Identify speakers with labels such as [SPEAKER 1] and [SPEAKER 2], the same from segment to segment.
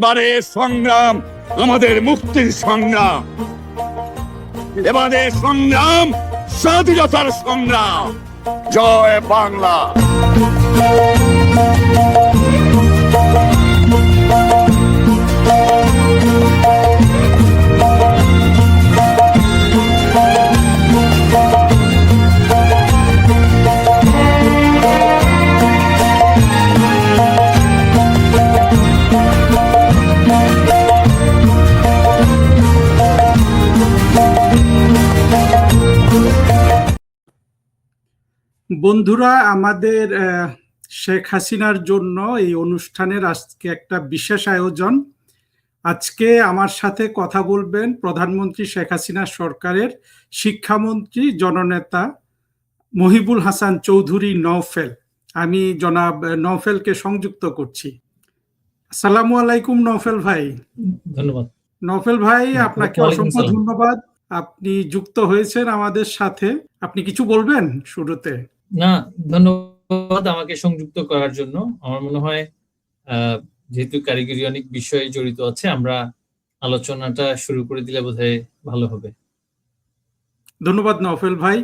[SPEAKER 1] এবারে সংগ্রাম আমাদের মুক্তির সংগ্রাম, এবারে সংগ্রাম স্বাধীনতার সংগ্রাম। জয় বাংলা।
[SPEAKER 2] বন্ধুরা, আমাদের শেখ হাসিনার জন্য এই অনুষ্ঠানের আজকে একটা বিশেষ আয়োজন। আজকে আমার সাথে কথা বলবেন প্রধানমন্ত্রী শেখ হাসিনা সরকারের শিক্ষামন্ত্রী জননেতা মহিবুল হাসান চৌধুরী নওফেল। আমি জনাব নওফেলকে সংযুক্ত করছি। আসসালামু আলাইকুম নওফেল ভাই।
[SPEAKER 3] ধন্যবাদ
[SPEAKER 2] নওফেল ভাই, আপনাকে অসংখ্য ধন্যবাদ, আপনি যুক্ত হয়েছেন আমাদের সাথে। আপনি কিছু বলবেন শুরুতে?
[SPEAKER 3] না, ধন্যবাদ আমাকে সংযুক্ত করার জন্য। আমার মনে হয় যেহেতু কারিগরি অনেক বিষয়ে জড়িত আছে, আমরা আলোচনাটা শুরু করে দিলে বোধহয় ভালো হবে।
[SPEAKER 2] ধন্যবাদ নওফেল ভাই।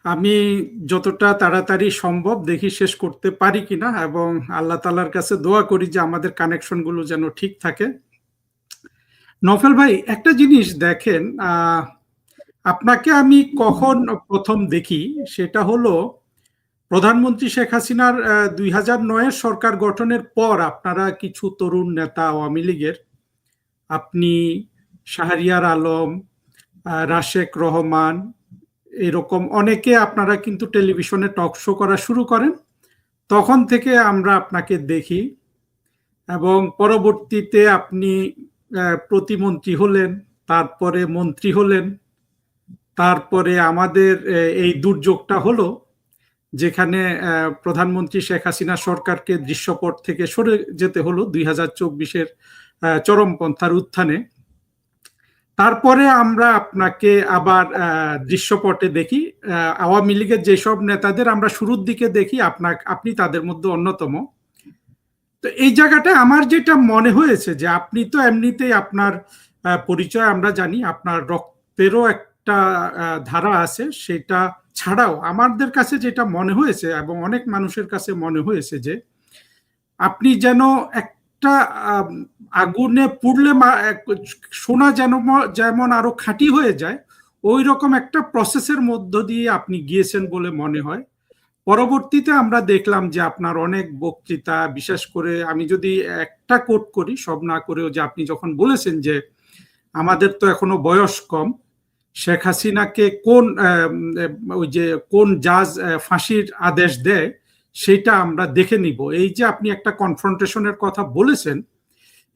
[SPEAKER 2] আমি যতটা তাড়াতাড়ি সম্ভব দেখি শেষ করতে পারি কিনা, এবং আল্লাহ তাআলার কাছে দোয়া করি যে আমাদের কানেকশনগুলো যেন ঠিক থাকে। নওফেল ভাই, একটা জিনিস দেখেন, আপনাকে আমি কখন প্রথম দেখি সেটা হলো প্রধানমন্ত্রী শেখ হাসিনার 2009-এর সরকার গঠনের পর আপনারা কিছু তরুণ নেতা আওয়ামী লীগের, আপনি, শাহরিয়ার আলম, রাশেক রহমান, এরকম অনেকে আপনারা কিন্তু টেলিভিশনে টক শো করা শুরু করেন। তখন থেকে আমরা আপনাকে দেখি, এবং পরবর্তীতে আপনি প্রতিমন্ত্রী হলেন, তারপরে মন্ত্রী হলেন, তারপরে আমাদের এই দুর্যোগটা হলো যেখানে প্রধানমন্ত্রী শেখ হাসিনা সরকারকে দৃশ্যপট থেকে সরে যেতে হলো 2024-এর চরমপন্থার উত্থানে। তারপরে আমরা আপনাকে আবার দৃশ্যপটে দেখি। আওয়ামী লীগের যেসব নেতাদের আমরা শুরুর দিকে দেখি, আপনি তাদের মধ্যে অন্যতম। তো এই জায়গাটায় আমার যেটা মনে হয়েছে যে আপনি তো এমনিতেই আপনার পরিচয় আমরা জানি, আপনার রক্তেরও একটা ধারা আছে। সেটা ছাড়াও আমাদের কাছে যেটা মনে হয়েছে এবং অনেক মানুষের কাছে মনে হয়েছে যে আপনি যেন একটা আগুনে পুড়লে সোনা যেমন আরো খাঁটি হয়ে যায়, ওই রকম একটা প্রসেসের মধ্য দিয়ে আপনি গিয়েছেন বলে মনে হয়। পরবর্তীতে আমরা দেখলাম যে আপনার অনেক বক্তৃতা, বিশেষ করে আমি যদি একটা কোট করি, সব না করেও, যে আপনি যখন বলেছেন যে আমাদের তো এখনো বয়স কম, শেখ হাসিনাকে কোন জাজ ফাঁসির আদেশ দেয় সেটা আমরা দেখে নিব। এই যে আপনি একটা কনফ্রন্টেশনের কথা বলেছেন,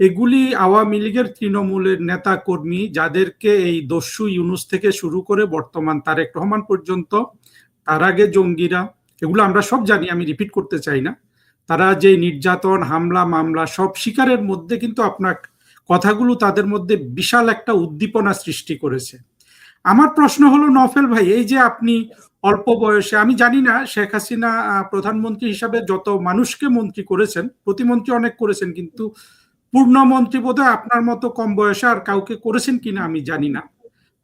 [SPEAKER 2] এগুলি আওয়ামী লীগের তৃণমূলের নেতা কর্মী, যাদেরকে এই দস্যু ইউনূস থেকে শুরু করে বর্তমান তারেক রহমান পর্যন্ত, তার আগে জঙ্গিরা, এগুলো আমরা সব জানি, আমি রিপিট করতে চাই না, তারা যে নির্যাতন, হামলা, মামলা সব শিকারের মধ্যে কিন্তু আপনার কথাগুলো তাদের মধ্যে বিশাল একটা উদ্দীপনা সৃষ্টি করেছে। আমার প্রশ্ন হলো নওফেল ভাই, এই যে আপনি অল্প বয়সে, আমি জানি না শেখ হাসিনা প্রধানমন্ত্রী হিসাবে যত মানুষকে মন্ত্রী করেছেন, প্রতিমন্ত্রী অনেক করেছেন, কিন্তু পূর্ণমন্ত্রী বোধহয় আপনার মতো কম বয়সে আর কাউকে করেছেন কিনা আমি জানি না।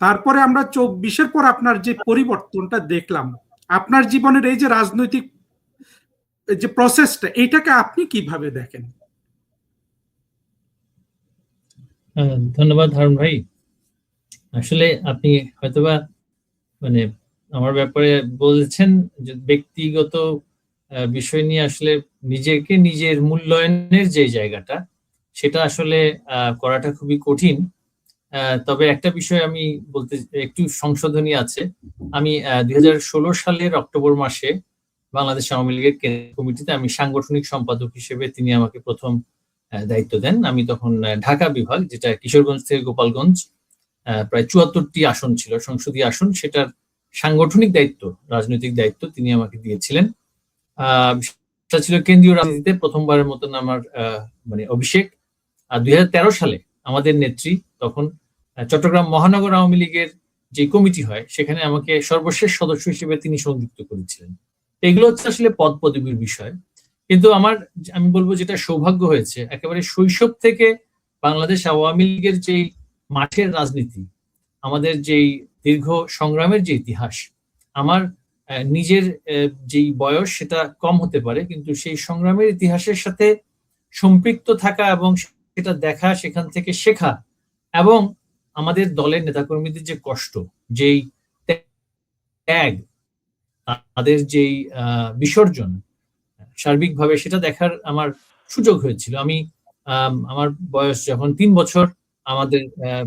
[SPEAKER 2] তারপরে আমরা 24-এর পর আপনার যে পরিবর্তনটা দেখলাম, আপনার জীবনের এই যে রাজনৈতিক যে প্রসেসটা, এটাকে আপনি কিভাবে দেখেন?
[SPEAKER 3] ধন্যবাদ হারুন ভাই। আসলে আপনি হয়তোবা আমার ব্যাপারে বলছেন যে ব্যক্তিগত বিষয় নিয়ে আসলে নিজের মূল্যায়নের যে জায়গাটা, সেটা আসলে করাটা খুবই কঠিন। তবে একটা বিষয় আমি বলতে, একটু সংশোধনী আছে। আমি 2016 সালের অক্টোবর মাসে বাংলাদেশ আওয়ামী লীগের কেন্দ্রীয় কমিটিতে আমি সাংগঠনিক সম্পাদক হিসেবে তিনি আমাকে প্রথম দায়িত্ব দেন। আমি তখন ঢাকা বিভাগ, যেটা কিশোরগঞ্জ থেকে গোপালগঞ্জ, প্রায় 74টি আসন ছিল, সংসদীয় আসন, সেটার সাংগঠনিক দায়িত্ব, রাজনৈতিক দায়িত্ব তিনি আমাকে দিয়েছিলেন। সেটা ছিল কেন্দ্রীয় রাজনীতিতে প্রথমবারের মতন আমার অভিষেক। 2013 সালে আমাদের নেত্রী, তখন চট্টগ্রাম মহানগর আওয়ামী লীগের যে কমিটি হয়, সেখানে আমাকে সর্বশেষ সদস্য হিসেবে তিনি সংযুক্ত করেছিলেন। এগুলো হচ্ছে আসলে পদ পদবীর বিষয়। কিন্তু আমি বলবো যেটা সৌভাগ্য হয়েছে, একেবারে শৈশব থেকে বাংলাদেশ আওয়ামী লীগের যেই মাঠের রাজনীতি, আমাদের যেই দীর্ঘ সংগ্রামের যে ইতিহাস, আমার নিজের যেই বয়স সেটা কম হতে পারে, কিন্তু সেই সংগ্রামের ইতিহাসের সাথে সম্পৃক্ত থাকা এবং সেটা দেখা, সেখান থেকে শেখা, এবং আমাদের দলের নেতাকর্মীদের যে কষ্ট, যেই ত্যাগ, তাদের যেই বিসর্জন সার্বিকভাবে, সেটা দেখার আমার সুযোগ হয়েছিল। আমি আমার বয়স যখন 3 বছর, আমাদের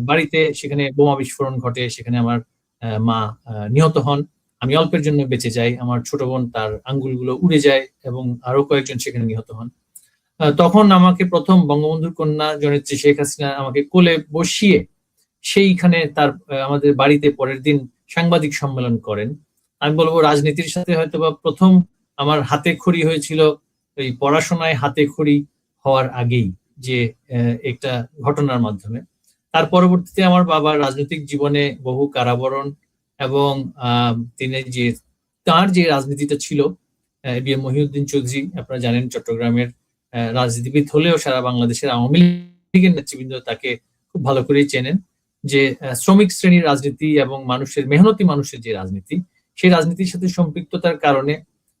[SPEAKER 3] বাড়িতে সেখানে বোমা বিস্ফোরণ ঘটে, সেখানে আমার মা নিহত হন, আমি অল্পের জন্য বেঁচে যাই, আমার ছোট বোন তার আঙ্গুলগুলো উড়ে যায় এবং আরো কয়েকজন সেখানে নিহত হন। তখন আমাকে প্রথম বঙ্গবন্ধুর কন্যা জননেত্রী শেখ হাসিনা আমাকে কোলে বসিয়ে সেইখানে তার আমাদের বাড়িতে পরের দিন সাংবাদিক সম্মেলন করেন। আমি বলবো রাজনীতির সাথে হয়তো বা প্রথম আমার হাতে খড়ি হয়েছিল ওই পড়াশোনায় হাতে খড়ি হওয়ার আগেই, যে একটা ঘটনার মাধ্যমে। তার পরবর্তীতে আমার বাবার রাজনৈতিক জীবনে বহু কারাবরণ, এবং তিনি যে তার যে রাজনীতিটা ছিল, বি এম মহিউদ্দিন চৌধুরী আপনারা জানেন চট্টগ্রামের রাজনীতিবিদ হলেও সারা বাংলাদেশের আওয়ামী লীগের নেতৃবৃন্দ তাকে খুব ভালো করেই চেনেন, যে শ্রমিক শ্রেণীর রাজনীতি এবং মানুষের মেহনতি মানুষের যে রাজনীতি, সেই রাজনীতির সাথে সম্পৃক্ততার কারণে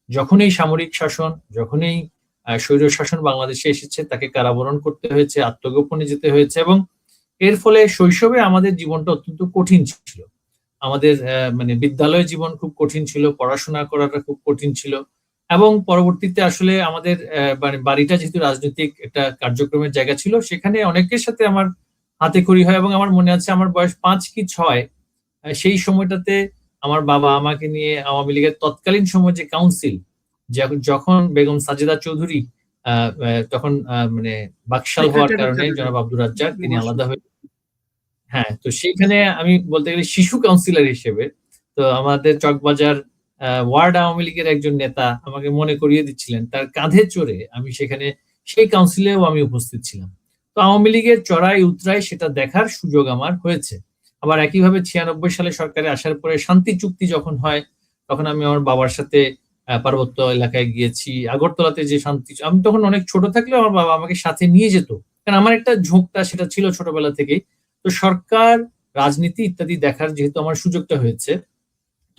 [SPEAKER 3] যখনই সামরিক শাসন, যখনই স্বৈর শাসন বাংলাদেশে এসেছে, তাকে কারাবরণ করতে হয়েছে, আত্মগোপনে যেতে হয়েছে, এবং এর ফলে শৈশবে আমাদের জীবনটা অত্যন্ত কঠিন ছিল। আমাদের মানে বিদ্যালয় জীবন খুব কঠিন ছিল, পড়াশোনা করাটা খুব কঠিন ছিল, এবং পরবর্তীতে আসলে আমাদের মানে বাড়িটা যেহেতু রাজনৈতিক একটা কার্যক্রমের জায়গা ছিল, সেখানে অনেকের সাথে আমার হাতে খড়ি হয়। এবং আমার মনে আছে আমার বয়স 5 কি 6, সেই সময়টাতে আমার বাবা আমাকে নিয়ে আওয়ামী লীগের তৎকালীন সময় যে কাউন্সিল, যখন বেগম সাজেদা চৌধুরী তখন মানে বাকশাল হওয়ার কারণে জনাব আব্দুর রাজ্জাক তিনি আলাদা হয়ে, হ্যাঁ, তো সেইখানে আমি বলতে গেলে শিশু কাউন্সিলর হিসেবে, তো আমাদের চকবাজার ওয়ার্ড আওয়ামী লীগের একজন নেতা আমাকে মনে করিয়ে দিচ্ছিলেন, তার কাঁধে চড়ে আমি সেখানে সেই কাউন্সিলেও আমি উপস্থিত ছিলাম। তো আওয়ামী লীগের চড়াই উতরাই সেটা দেখার সুযোগ আমার হয়েছে। আবার একইভাবে 96 সালে সরকারে আসার পরে শান্তি চুক্তি যখন হয়, তখন আমি আমার বাবার সাথে পার্বত্য এলাকায় গিয়েছি। আগরতলাতে যে শান্তি, আমি তখন অনেক ছোট থাকলেও আমার বাবা আমাকে সাথে নিয়ে যেত, কারণ আমার একটা ঝোঁকটা সেটা ছিল ছোটবেলা থেকেই। তো সরকার, রাজনীতি ইত্যাদি দেখার যেহেতু আমার সুযোগটা হয়েছে,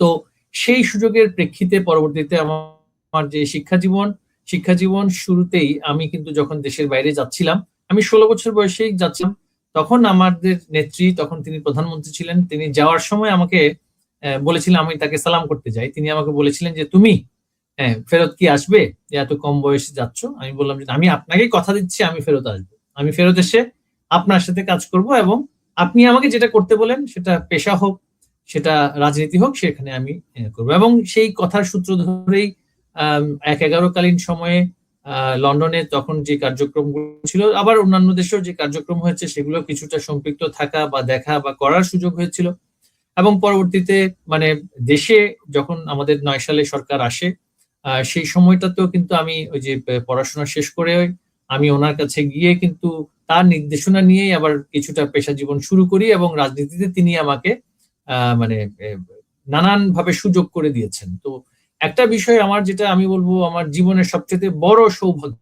[SPEAKER 3] তো সেই সুযোগের প্রেক্ষিতে পরবর্তীতে আমার যে শিক্ষা জীবন শুরুতেই আমি কিন্তু যখন দেশের বাইরে যাচ্ছিলাম, আমি 16 বছর বয়সেই যাচ্ছিলাম, তখন আমাদের নেত্রী, তখন তিনি প্রধানমন্ত্রী ছিলেন, তিনি যাওয়ার সময় আমাকে বলেছিলেন, আমি তাকে সালাম করতে যাই, তিনি আমাকে বলেছিলেন যে তুমি ফেরত কি আসবে, এত কম বয়সে যাচ্ছ? আমি বললাম যে আমি আপনাকে কথা দিচ্ছি আমি ফেরত আসবো, আমি ফেরত এসে আপনার সাথে কাজ করব, এবং আপনি আমাকে যেটা করতে বলেন, সেটা পেশা হোক, সেটা রাজনীতি হোক, সেখানে আমি করবো। এবং সেই কথার সূত্র ধরেই 1-11 কালীন সময়ে লন্ডনে তখন যে কার্যক্রমগুলো ছিল, আবার অন্যান্য দেশেও যে কার্যক্রম হয়েছে, সেগুলো কিছুটা সম্পৃক্ত থাকা বা দেখা বা করার সুযোগ হয়েছিল। এবং পরবর্তীতে মানে দেশে যখন আমাদের 9 সালে সরকার আসে, সেই সময়টাতেও কিন্তু আমি ওই যে পড়াশোনা শেষ করে আমি ওনার কাছে গিয়ে কিন্তু তার নির্দেশনা নিয়েই আবার কিছুটা পেশা জীবন শুরু করি, এবং রাজনীতিতে তিনি আমাকে মানে নানান ভাবে সুযোগ করে দিয়েছেন। তো একটা বিষয় আমার, যেটা আমি বলবো আমার জীবনের সবচেয়ে বড় সৌভাগ্য,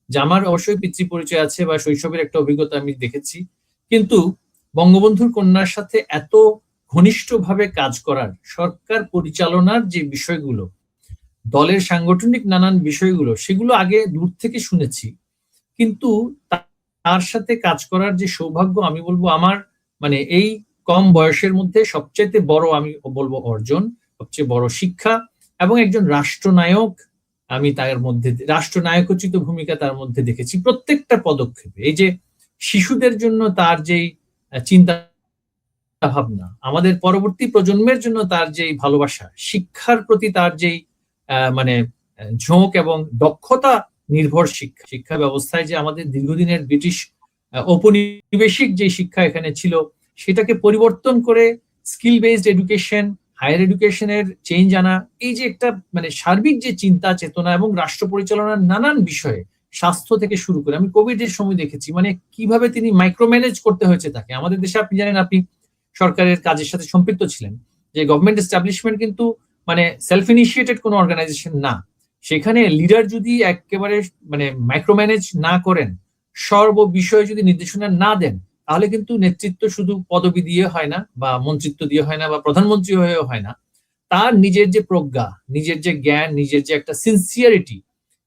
[SPEAKER 3] যে আমার অবশ্যই পিতৃ পরিচয় আছে বা শৈশবের একটা অভিজ্ঞতা আমি দেখেছি, কিন্তু বঙ্গবন্ধুর কন্যার সাথে এত ঘনিষ্ঠভাবে কাজ করার, সরকার পরিচালনার যে বিষয়গুলো, দলের সাংগঠনিক নানান বিষয়গুলো, সেগুলো আগে দূর থেকে শুনেছি, কিন্তু তার সাথে কাজ করার যে সৌভাগ্য, আমি বলবো আমার মানে এই কম বয়সের মধ্যে সবচেয়ে বড় আমি বলবো অর্জন, সবচেয়ে বড় শিক্ষা, এবং একজন রাষ্ট্রনায়ক আমি তার মধ্যে, রাষ্ট্রনায়কোচিত ভূমিকা তার মধ্যে দেখেছি প্রত্যেকটা পদক্ষেপে। এই যে শিশুদের জন্য তার যেই চিন্তা ভাবনা, আমাদের পরবর্তী প্রজন্মের জন্য তার যেই ভালোবাসা, শিক্ষার প্রতি তার যেই মানে ঝোঁক এবং দক্ষতা নির্ভর শিক্ষা ব্যবস্থায়, যে আমাদের দীর্ঘদিনের ব্রিটিশ ঔপনিবেশিক যে শিক্ষা এখানে ছিল, সেটাকে পরিবর্তন করে স্কিল বেসড এডুকেশন, হায়ার এডুকেশনের চেঞ্জ আনা, এই যে একটা মানে সার্বিক যে চিন্তা চেতনা, এবং রাষ্ট্র পরিচালনার নানান বিষয়ে, স্বাস্থ্য থেকে শুরু করে, আমি কোভিড এর সময় দেখেছি মানে কিভাবে তিনি মাইক্রো ম্যানেজ করতে হয়েছে তাকে। আমাদের দেশে আপনি জানেন, আপনি সরকারের কাজের সাথে সম্পৃক্ত ছিলেন, যে গভর্নমেন্ট এস্টাবলিশমেন্ট কিন্তু মানে সেলফ ইনিশিয়েটেড কোনো অর্গানাইজেশন না, সেখানে লিডার যদি একেবারে মানে মাইক্রো ম্যানেজ না করেন, সর্ব বিষয়ে যদি নির্দেশনা না দেন, তাহলে কিন্তু নেতৃত্ব শুধু পদবি দিয়ে হয় না, বা মন্ত্রিত্ব দিয়ে হয় না, বা প্রধানমন্ত্রী হয়েও হয় না। তার নিজের যে প্রজ্ঞা, নিজের যে জ্ঞান, নিজের যে একটা সিনসিয়ারিটি,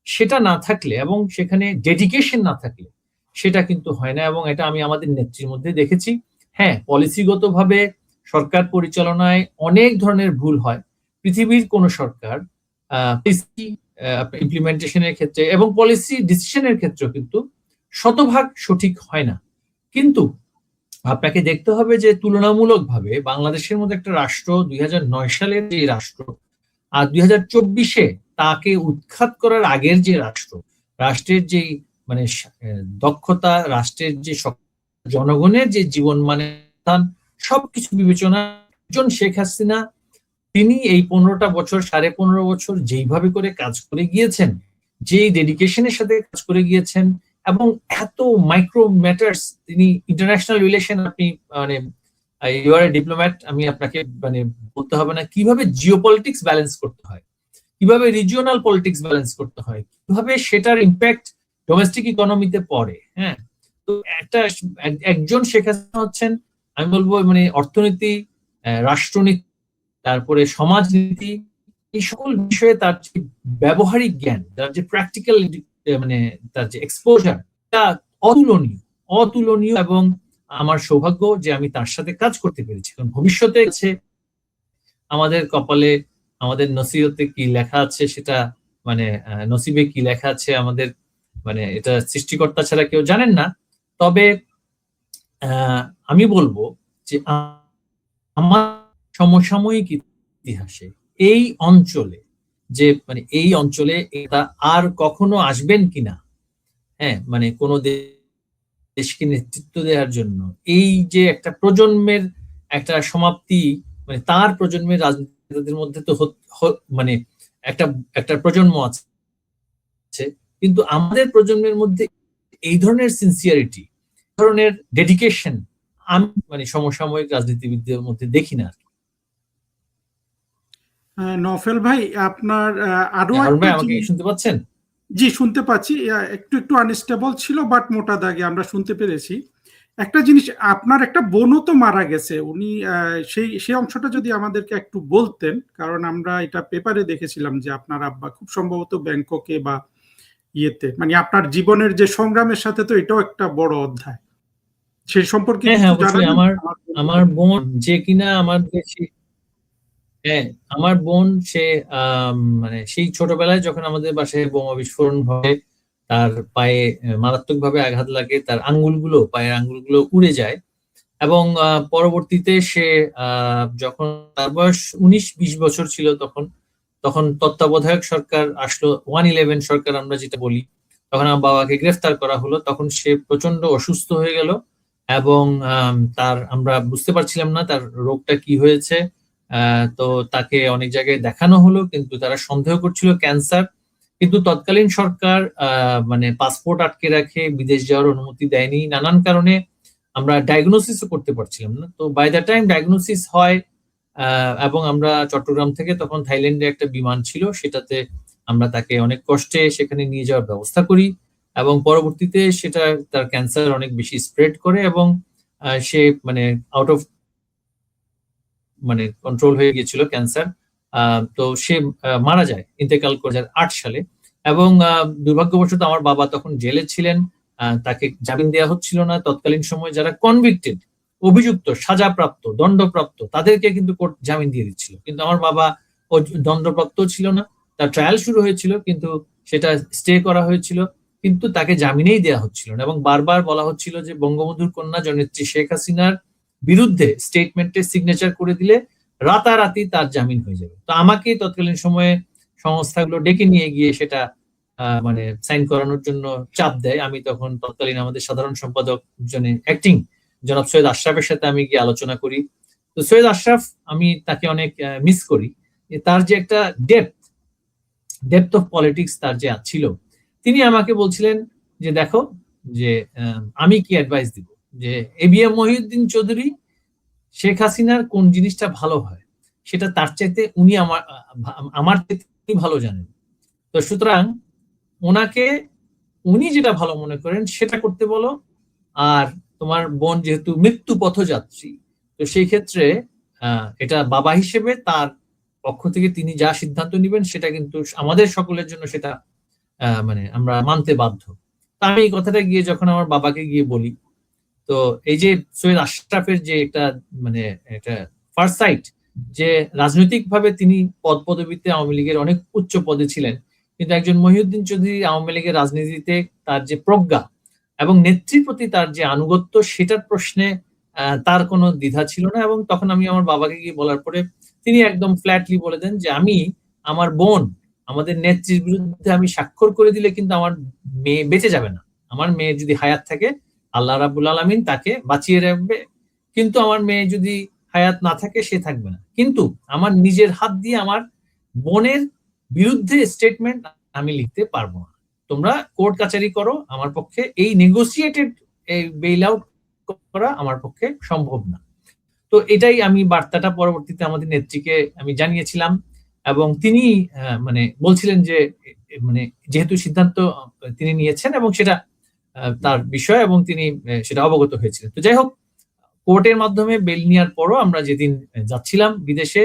[SPEAKER 3] সেটা না থাকলে এবং সেখানে ডেডিকেশন না থাকলে সেটা কিন্তু হয় না। এবং এটা আমি আমাদের নেত্রীর মধ্যে দেখেছি। হ্যাঁ, পলিসিগতভাবে সরকার পরিচালনায় অনেক ধরনের ভুল হয়। পৃথিবীর কোন সরকার পলিসি ইমপ্লিমেন্টেশনের ক্ষেত্রে এবং পলিসি ডিসিশনের ক্ষেত্রে কিন্তু শতভাগ সঠিক হয় না। কিন্তু আপনাকে দেখতে হবে যে তুলনামূলকভাবে বাংলাদেশের মধ্যে একটা রাষ্ট্র 2009 সালের যে রাষ্ট্র আর 2024-এ তাকে উৎখাত করার আগের যে রাষ্ট্র, রাষ্ট্রের যে মানে দক্ষতা, রাষ্ট্রের যে জনগণের যে জীবন মানে সবকিছু বিবেচনা, একজন শেখ হাসিনা তিনি এই 15টা বছর, 15.5 বছর যেইভাবে করে কাজ করে গিয়েছেন, যেই ডেডিকেশনের সাথে কাজ করে গিয়েছেন, এবং এত মাইক্রো ম্যাটার্স, তিনি ইন্টারন্যাশনাল রিলেশন, আপনি মানে ইউ আর এ ডিপ্লোম্যাট, আমি আপনাকে মানে বলতে হবে না কিভাবে জিওপলিটিক্স ব্যালেন্স করতে হয়, কিভাবে রিজিওনাল পলিটিক্স ব্যালেন্স করতে হয়, কিভাবে সেটার ইম্প্যাক্ট ডোমেস্টিক ইকোনমিতে পড়ে। হ্যাঁ, তো একজন শেখ হাসিনা হচ্ছেন, আমি বলবো মানে অর্থনীতি, রাষ্ট্রনীতি, তারপরে সমাজনীতি, এই সকল বিষয়ে তার যে ব্যবহারিক জ্ঞান, তার যে প্র্যাকটিক্যাল মানে তার যে এক্সপোজার, তা অতুলনীয়, অতুলনীয়। এবং আমার সৌভাগ্য যে আমি তার সাথে কাজ করতে পেরেছি। কারণ ভবিষ্যতে আছে আমাদের কপালে, আমাদের নসিহতে কি লেখা আছে সেটা মানে নসিবে কি লেখা আছে আমাদের মানে এটা সৃষ্টিকর্তা ছাড়া কেউ জানেন না। তবে আমি বলবো যে আমার সমসাময়িক ইতিহাসে এই অঞ্চলে যে মানে এই অঞ্চলে এটা আর কখনো আসবেন কিনা, হ্যাঁ মানে কোন দেশকে নেতৃত্ব দেওয়ার জন্য এই যে একটা প্রজন্মের একটা সমাপ্তি, মানে তার প্রজন্মের রাজনীতিদের মধ্যে তো মানে একটা একটা প্রজন্ম আছে, কিন্তু আমাদের প্রজন্মের মধ্যে এই ধরনের সিনসিয়ারিটি, ধরনের ডেডিকেশন আমি মানে সমসাময়িক রাজনীতিবিদদের মধ্যে দেখি না।
[SPEAKER 2] নফেল ভাই, আপনার আরো
[SPEAKER 3] ভাই আমাকে শুনতে পাচ্ছেন?
[SPEAKER 2] জি, শুনতে পাচ্ছি। একটু একটু আনস্টেবল ছিল, বাট মোটা দাগে আমরা শুনতে পেরেছি। একটা জিনিস, আপনার একটা বোনও তো মারা গেছে, উনি সেই অংশটা যদি আমাদেরকে একটু বলতেন, কারণ আমরা এটা পেপারে দেখেছিলাম যে আপনার আব্বা খুব সম্ভবত ব্যাংককে বা ইয়েতে, মানে আপনার জীবনের যে সংগ্রামের সাথে তো এটাও একটা বড় অধ্যায়, সেই সম্পর্কে
[SPEAKER 3] হ্যাঁ, অবশ্যই। আমার বোন যে কিনা আমার দেশে, হ্যাঁ আমার বোন সে মানে সেই ছোটবেলায় যখন আমাদের বাসায় বোমা বিস্ফোরণ হয়, তার পায়ে মারাত্মকভাবে আঘাত লাগে, তার পায়ের আঙ্গুলগুলো উড়ে যায়। এবং পরবর্তীতে সে যখন তার বয়স 19-20 বছর ছিল, তখন তত্ত্বাবধায়ক সরকার আসলো, 111 সরকার আমরা যেটা বলি, তখন আমার বাবাকে গ্রেফতার করা হলো। তখন সে প্রচন্ড অসুস্থ হয়ে গেল এবং আমরা বুঝতে পারছিলাম না তার রোগটা কি হয়েছে। তো তাকে অনেক জায়গায় দেখানো হলো, কিন্তু তারা সন্দেহ করছিল ক্যান্সার। কিন্তু তৎকালীন সরকার মানে পাসপোর্ট আটকে রাখে, বিদেশ যাওয়ার অনুমতি দেয়নি, নানান কারণে আমরা ডায়াগনোসিসও করতে পারছিলাম না। তো বাই দ্য টাইম ডায়াগনোসিস হয় এবং আমরা চট্টগ্রাম থেকে, তখন থাইল্যান্ডে একটা বিমান ছিল, সেটাতে আমরা তাকে অনেক কষ্টে সেখানে নিয়ে যাওয়ার ব্যবস্থা করি। এবং পরবর্তীতে সেটা তার ক্যান্সার অনেক বেশি স্প্রেড করে এবং সে মানে আউট অফ মানে কন্ট্রোল হয়ে গিয়েছিল ক্যান্সার। তো সে মারা যায়, ইন্তেকাল করে 2008 সালে। এবং দুর্ভাগ্যবশত আমার বাবা তখন জেলে ছিলেন, তাকে জামিন দেওয়া হচ্ছিল না। তৎকালীন সময় যারা কনভিক্টেড, অভিযুক্ত, সাজাপ্রাপ্ত, দণ্ডপ্রাপ্ত, তাদেরকে কিন্তু কোর্ট জামিন দিয়ে দিচ্ছিল, কিন্তু আমার বাবা দণ্ডপ্রাপ্ত ছিল না। তার ট্রায়াল শুরু হয়েছিল, কিন্তু সেটা স্টে করা হয়েছিল, কিন্তু তাকে জামিনেই দেওয়া হচ্ছিল না। এবং বারবার বলা হচ্ছিল যে বঙ্গবন্ধুর কন্যা জননেত্রী শেখ হাসিনার বিরুদ্ধে স্টেটমেন্টে সিগনেচার করে দিলে রাতারাতি তার জামিন হয়ে যাবে। তো আমাকে তৎকালীন সময়ে সংস্থাগুলো ডেকে নিয়ে গিয়ে সেটা মানে সাইন করানোর জন্য চাপ দেয়। আমি তখন তৎকালীন আমাদের সাধারণ সম্পাদক অ্যাক্টিং জনাব সৈয়দ আশরাফের সাথে আমি গিয়ে আলোচনা করি। তো সৈয়দ আশরাফ, আমি তাকে অনেক মিস করি। তার যে একটা ডেপথ অফ পলিটিক্স তার যে ছিল, তিনি আমাকে বলছিলেন যে দেখো যে আমি কি অ্যাডভাইস দিব, যে এবিএম মহিউদ্দিন চৌধুরী শেখ হাসিনার কোন জিনিসটা ভালো হয় সেটা তার চাইতে উনি আমার চাইতে ভালো জানেন। তো সুতরাং ওনাকে উনি যেটা ভালো মনে করেন সেটা করতে বলো। আর তোমার বোন যেহেতু মৃত্যু পথযাত্রী, তো সেই ক্ষেত্রে এটা বাবা হিসেবে তার পক্ষ থেকে তিনি যা সিদ্ধান্ত নেবেন সেটা কিন্তু আমাদের সকলের জন্য সেটা মানে আমরা মানতে বাধ্য। তা আমি এই কথাটা গিয়ে যখন আমার বাবাকে গিয়ে বলি, তো এই যে সৈয়দ আশরাফের যে একটা মানে একটা ফার্স্ট সাইট, যে রাজনৈতিক ভাবে তিনি পদ পদবিতে আওয়ামী লীগের অনেক উচ্চ পদে ছিলেন, কিন্তু একজন মহিউদ্দিন চৌধুরী আওয়ামী লীগের রাজনীতিতে তার যে প্রজ্ঞা এবং নেত্রীর প্রতি তার যে আনুগত্য, সেটার প্রশ্নে তার কোনো দ্বিধা ছিল না। এবং তখন আমি আমার বাবাকে গিয়ে বলার পরে তিনি একদম ফ্ল্যাটলি বলে দেন যে আমি আমার বোন আমাদের নেত্রীর বিরুদ্ধে আমি স্বাক্ষর করে দিলে কিন্তু আমার মেয়ে বেঁচে যাবে না। আমার মেয়ে যদি হায়াত থাকে আল্লাহ রাব্বুল আলামিন তাকে বাঁচিয়ে রাখবে, কিন্তু আমার মেয়ে যদি হায়াত না থাকে সে থাকবে না। কিন্তু আমার নিজের হাত দিয়ে আমার বোনের বিরুদ্ধে স্টেটমেন্ট আমি লিখতে পারবো না। তোমরা কোর্ট কাচারি করো, আমার পক্ষে এই নেগোসিয়েটেড বেইল আউট করা আমার পক্ষে সম্ভব না। তো এটাই আমি বার্তাটা পরবর্তীতে আমাদের নেত্রীকে আমি জানিয়েছিলাম, এবং তিনি মানে বলছিলেন যে মানে যেহেতু সিদ্ধান্ত তিনি নিয়েছেন এবং সেটা তার বিষয় এবং তিনি সেটা অবগত হয়েছিলেন। তো যাই হোক, কোর্টের মাধ্যমে বেল নেওয়ার পরও আমরা যেদিন যাচ্ছিলাম বিদেশে,